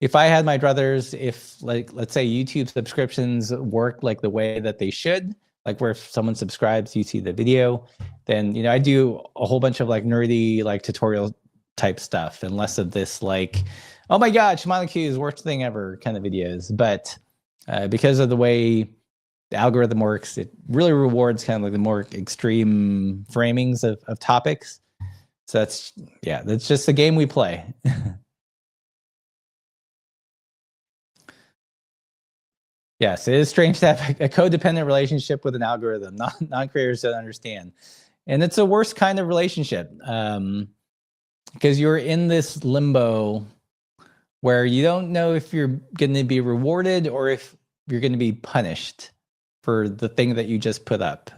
had my druthers, if let's say YouTube subscriptions work like the way that they should, like where if someone subscribes, you see the video, then I do a whole bunch of like nerdy like tutorial type stuff and less of this like, oh my god, Shimano Q is worst thing ever kind of videos. But because of the way the algorithm works, it really rewards kind of like the more extreme framings of topics. So that's just the game we play. Yes, it is strange to have a codependent relationship with an algorithm. Non-creators don't understand. And it's a worse kind of relationship because you're in this limbo where you don't know if you're going to be rewarded or if you're going to be punished for the thing that you just put up.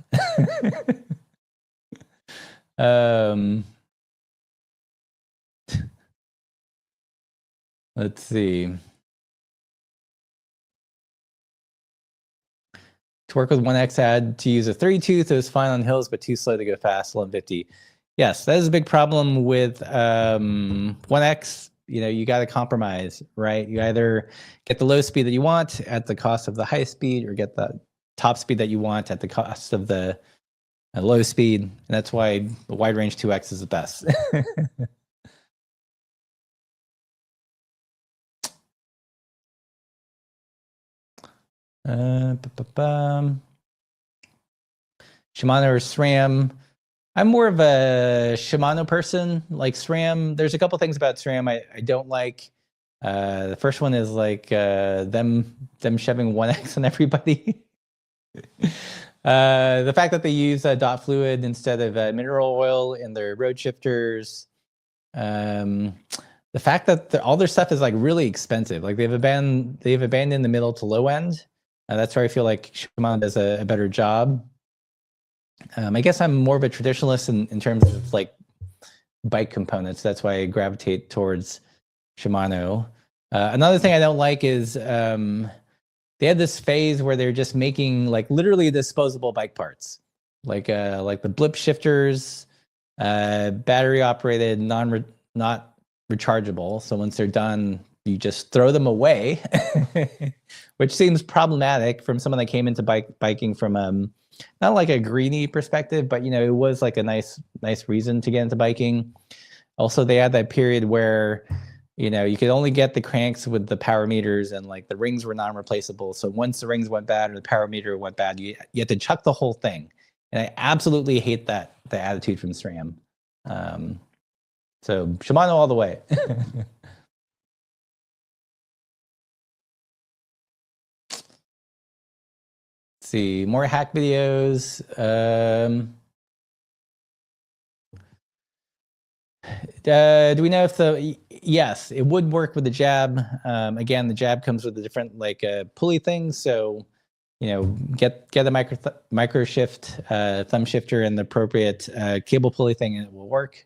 Let's see. To work with 1X, I had to use a 30-tooth. It was fine on hills, but too slow to go fast, 150. Yes, that is a big problem with 1X. You got to compromise, right? You either get the low speed that you want at the cost of the high speed, or get the top speed that you want at the cost of the low speed. And that's why the wide range 2X is the best. Shimano or SRAM. I'm more of a Shimano person. Like SRAM, there's a couple things about SRAM I don't like. The first one is like them shoving 1x on everybody. The fact that they use dot fluid instead of mineral oil in their road shifters. The fact that all their stuff is like really expensive. Like they've abandoned the middle to low end. That's where I feel like Shimano does a better job. I guess I'm more of a traditionalist in terms of like bike components. That's why I gravitate towards Shimano. Another thing I don't like is they had this phase where they're just making like literally disposable bike parts, like the blip shifters, battery operated, not rechargeable. So once they're done, you just throw them away, which seems problematic from someone that came into biking from not like a greeny perspective, but you know, it was like a nice reason to get into biking. Also, they had that period where, you know, you could only get the cranks with the power meters, and like the rings were non-replaceable. So once the rings went bad or the power meter went bad, you had to chuck the whole thing. And I absolutely hate the attitude from SRAM. So Shimano all the way. Let's see, more hack videos. Do we know if yes, it would work with the jab. Again, the jab comes with a different like pulley thing. So, you know, get a micro shift thumb shifter and the appropriate cable pulley thing, and it will work.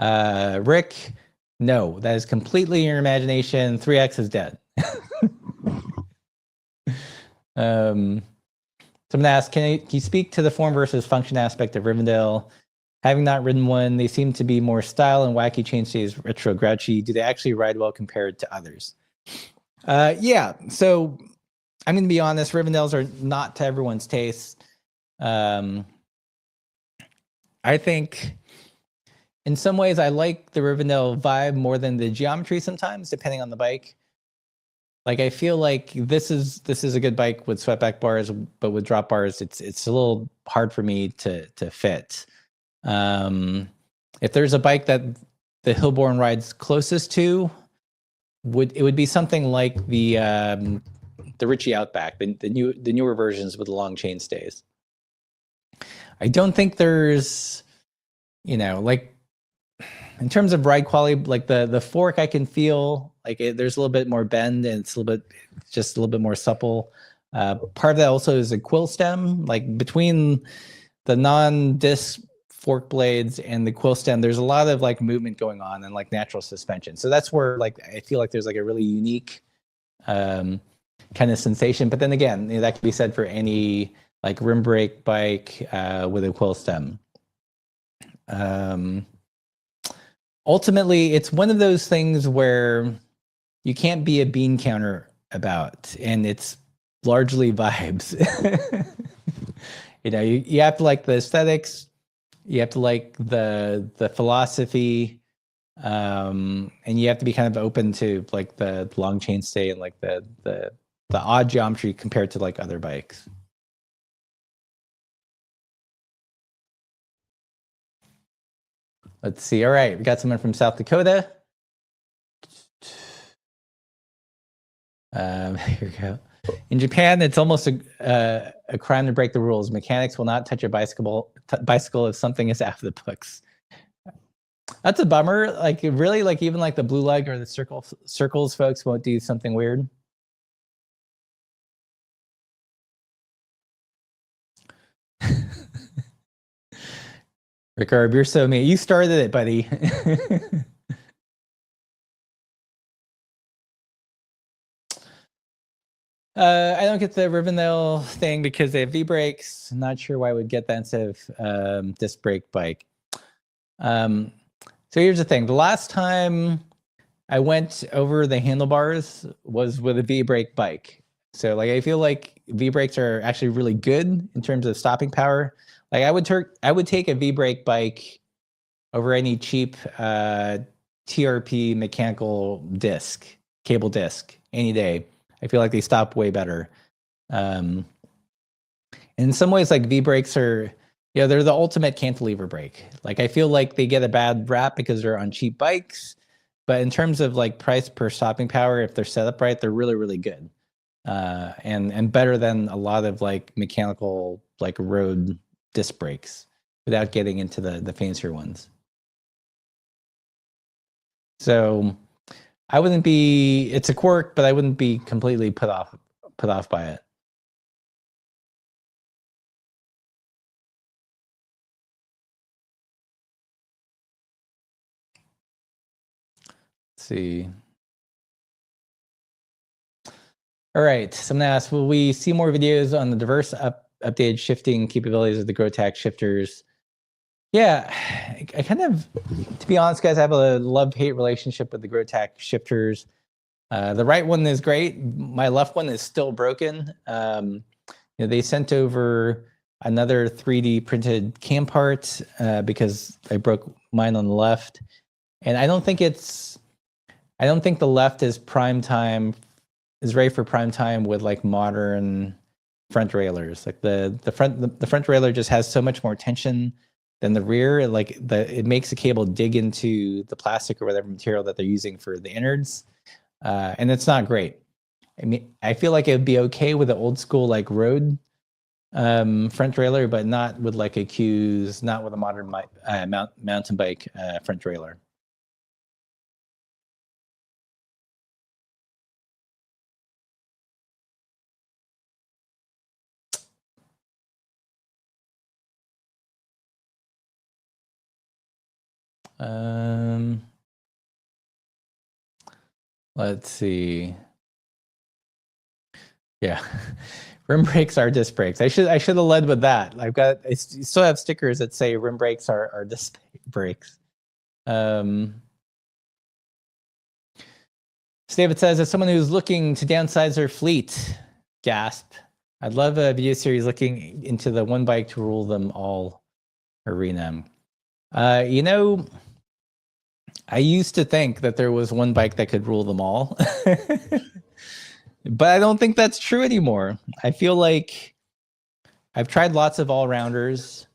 Rick, no, that is completely your imagination. 3X is dead. Someone asked, can you speak to the form versus function aspect of Rivendell? Having not ridden one, they seem to be more style and wacky chainstays, retro grouchy. Do they actually ride well compared to others? Yeah, so I'm going to be honest, Rivendells are not to everyone's taste. I think in some ways I like the Rivendell vibe more than the geometry sometimes, depending on the bike. Like I feel like this is a good bike with swept-back bars, but with drop bars, it's a little hard for me to fit. If there's a bike that the Hillborn rides closest to, it would be something like the Ritchie Outback, the newer versions with the long chain stays. I don't think there's, you know, like in terms of ride quality, like the fork I can feel like there's a little bit more bend, and it's just a little bit more supple. Part of that also is a quill stem, like between the non-disc fork blades and the quill stem, there's a lot of like movement going on and like natural suspension. So that's where like I feel like there's like a really unique kind of sensation. But then again, that could be said for any like rim brake bike with a quill stem. Ultimately, it's one of those things where you can't be a bean counter about, and it's largely vibes. You know, you have to like the aesthetics, you have to like the philosophy, and you have to be kind of open to like the long chain stay and like the odd geometry compared to like other bikes. Let's see. All right, we got someone from South Dakota. Here we go. In Japan, it's almost a crime to break the rules. Mechanics will not touch a bicycle if something is out of the books. That's a bummer. Like really, like even like the blue light or the circles folks won't do something weird. Ricardo, you're so mean. You started it, buddy. I don't get the Rivendell thing because they have V-brakes. I'm not sure why I would get that instead of disc brake bike. So here's the thing. The last time I went over the handlebars was with a V-brake bike. So like I feel like V-brakes are actually really good in terms of stopping power. Like I would take a V-brake bike over any cheap TRP mechanical disc. cable disc any day. I feel like they stop way better. In some ways, like V-brakes are, they're the ultimate cantilever brake. Like I feel like they get a bad rap because they're on cheap bikes, but in terms of like price per stopping power, if they're set up right, they're really, really good. And better than a lot of like mechanical like road disc brakes without getting into the fancier ones. So I wouldn't be, it's a quirk, but I wouldn't be completely put off by it. Let's see. All right, someone asked, will we see more videos on the diverse updated shifting capabilities of the Grotach shifters? Yeah, I kind of, to be honest, guys, I have a love-hate relationship with the Grotach shifters. The right one is great. My left one is still broken. They sent over another 3D printed cam part because I broke mine on the left. And I don't think the left is ready for prime time with like modern front railers. Like the front railer just has so much more tension than the rear. It makes the cable dig into the plastic or whatever material that they're using for the innards. And it's not great. I mean, I feel like it would be okay with the old school like road front trailer, but not with like a Q's, not with a modern mountain bike front trailer. Let's see. Yeah, rim brakes are disc brakes. I should have led with that. I still have stickers that say rim brakes are disc brakes. David says, as someone who's looking to downsize their fleet, gasp. I'd love a video series looking into the one bike to rule them all arena. I used to think that there was one bike that could rule them all. But I don't think that's true anymore. I feel like I've tried lots of all-rounders,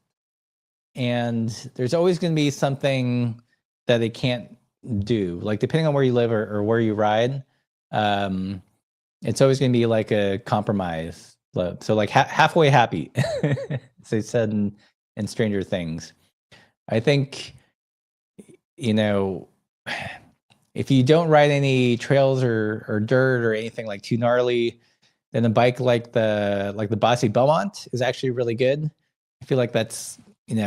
and there's always going to be something that they can't do. Like depending on where you live or where you ride, it's always going to be like a compromise. So like halfway happy, as they said in Stranger Things. I think, if you don't ride any trails or dirt or anything like too gnarly, then a bike like the Bossy Belmont is actually really good. I feel like that's, it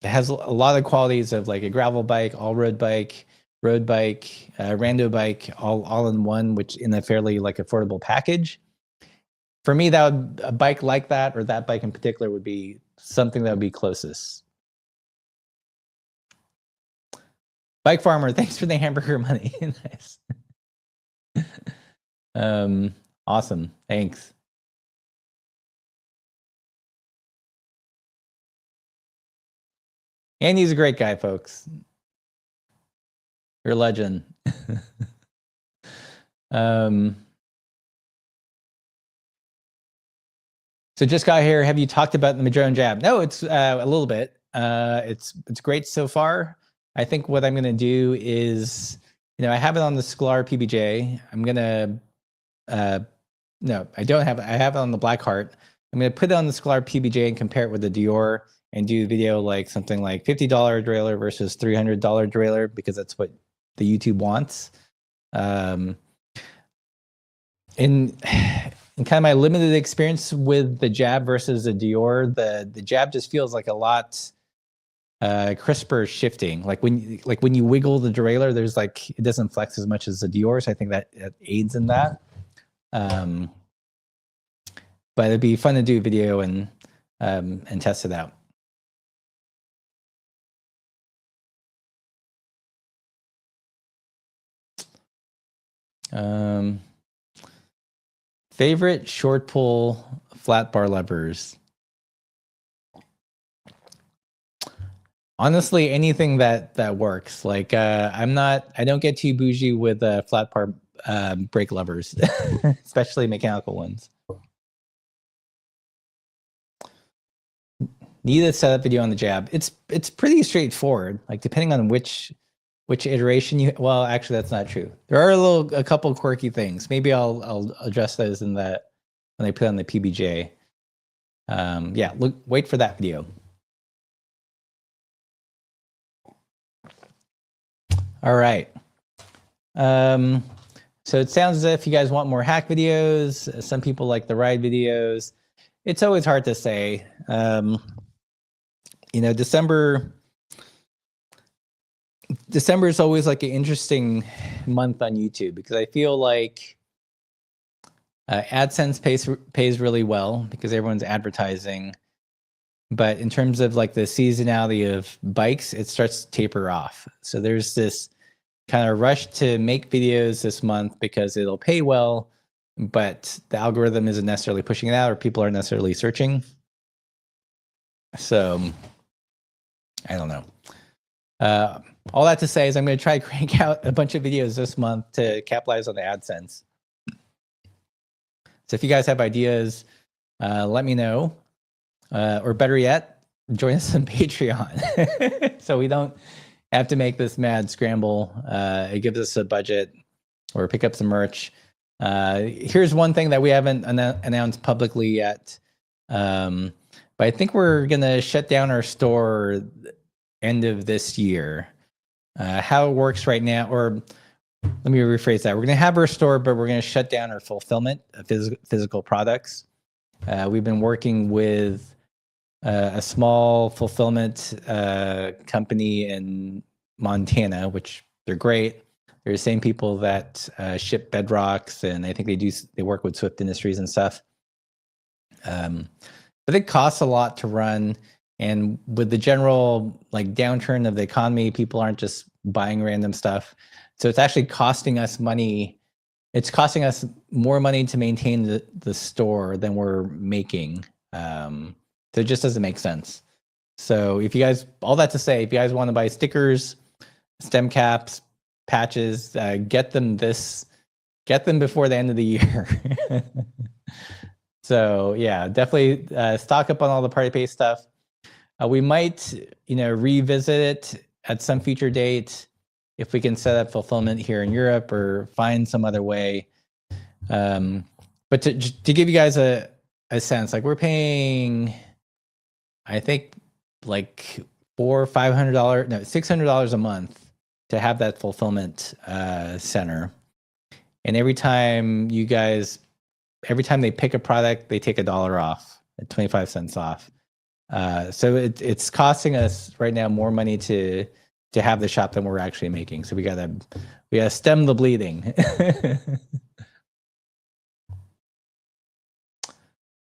has a lot of qualities of like a gravel bike, all-road bike, road bike, rando bike, all in one, which in a fairly like affordable package. For me, a bike like that, or that bike in particular, would be something that would be closest. Bike Farmer, thanks for the hamburger money. Nice. Awesome. Thanks. Andy's a great guy, folks. You're a legend. So just got here. Have you talked about the Madrone jab? No, it's a little bit. It's great so far. I think what I'm going to do is, I have it on the Sklar PBJ. I'm going to, no, I don't have it. I have it on the Blackheart. I'm going to put it on the Sklar PBJ and compare it with the Dior and do a video like something like $50 derailleur versus $300 derailleur, because that's what the YouTube wants. In kind of my limited experience with the jab versus the Dior, the jab just feels like a lot crisper shifting. Like when you wiggle the derailleur, there's like, it doesn't flex as much as the Dior. So I think that aids in that. But it'd be fun to do a video and test it out. Favorite short pull flat bar levers. Honestly, anything that works. Like I don't get too bougie with flat brake levers, especially mechanical ones. Need a setup video on the jab. It's pretty straightforward. Like depending on which iteration you. Well, actually, that's not true. There are a couple quirky things. Maybe I'll address those in that when I put on the PBJ. Yeah, wait for that video. All right. So it sounds as if you guys want more hack videos. Some people like the ride videos. It's always hard to say. You know, December is always like an interesting month on YouTube because I feel like AdSense pays really well because everyone's advertising. But in terms of like the seasonality of bikes, it starts to taper off. So there's this kind of rush to make videos this month because it'll pay well, but the algorithm isn't necessarily pushing it out or people aren't necessarily searching. So I don't know. All that to say is I'm going to try to crank out a bunch of videos this month to capitalize on the AdSense. So if you guys have ideas, let me know. Or better yet, join us on Patreon. So we don't have to make this mad scramble. It gives us a budget or pick up some merch. Here's one thing that we haven't announced publicly yet. But I think we're going to shut down our store end of this year. How it works right now, or let me rephrase that. We're going to have our store, but we're going to shut down our fulfillment of physical products. We've been working with a small fulfillment company in Montana, which they're great. They're the same people that ship bedrocks, and I think they work with Swift Industries and stuff. But it costs a lot to run, and with the general like downturn of the economy, people aren't just buying random stuff. So it's actually costing us money. It's costing us more money to maintain the store than we're making. So it just doesn't make sense. So if you guys, all that to say, if you guys want to buy stickers, stem caps, patches, get them before the end of the year. So yeah, definitely stock up on all the Party Pace stuff. We might, revisit it at some future date if we can set up fulfillment here in Europe or find some other way. But to give you guys a sense, like we're paying, I think like $400 or $500, no, $600 a month to have that fulfillment center. And every time they pick a product, they take $1 off, 25 cents off. So it's costing us right now more money to have the shop than we're actually making. So we gotta stem the bleeding.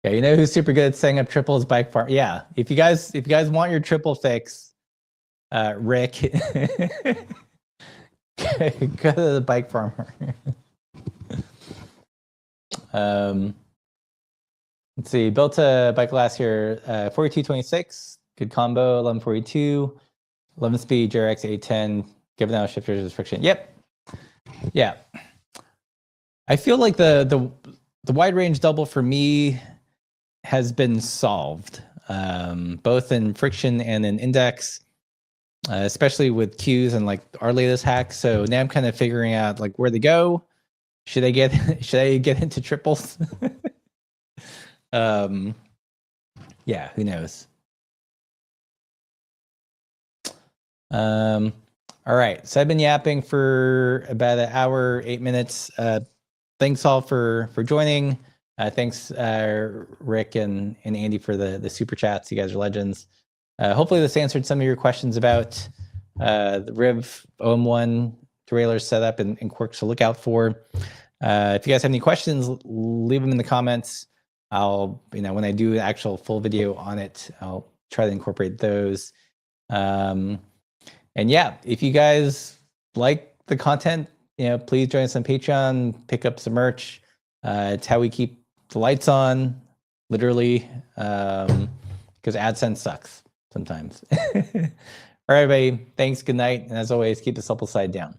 Yeah, you know who's super good at setting up triples? Bike Farm. Yeah, if you guys want your triple fix, Rick, go to the Bike Farmer. Let's see. Built a bike last year, 4226, good combo, 1142, 11-speed, JRX 810, giving out shifters as friction. Yep. Yeah. I feel like the wide range double for me has been solved, both in friction and in index, especially with Qs and like our latest hack. So now I'm kind of figuring out like where to go. Should I get into triples? Yeah, who knows? All right, so I've been yapping for about an hour, 8 minutes. Thanks all for joining. Thanks Rick and Andy for the super chats. You guys are legends. Hopefully this answered some of your questions about the Riv OM1 derailleur setup and quirks to look out for. If you guys have any questions, leave them in the comments. I'll, when I do an actual full video on it, I'll try to incorporate those. And yeah, if you guys like the content, please join us on Patreon, pick up some merch. It's how we keep the lights on, literally, because AdSense sucks sometimes. All right, everybody. Thanks. Good night. And as always, keep the supple side down.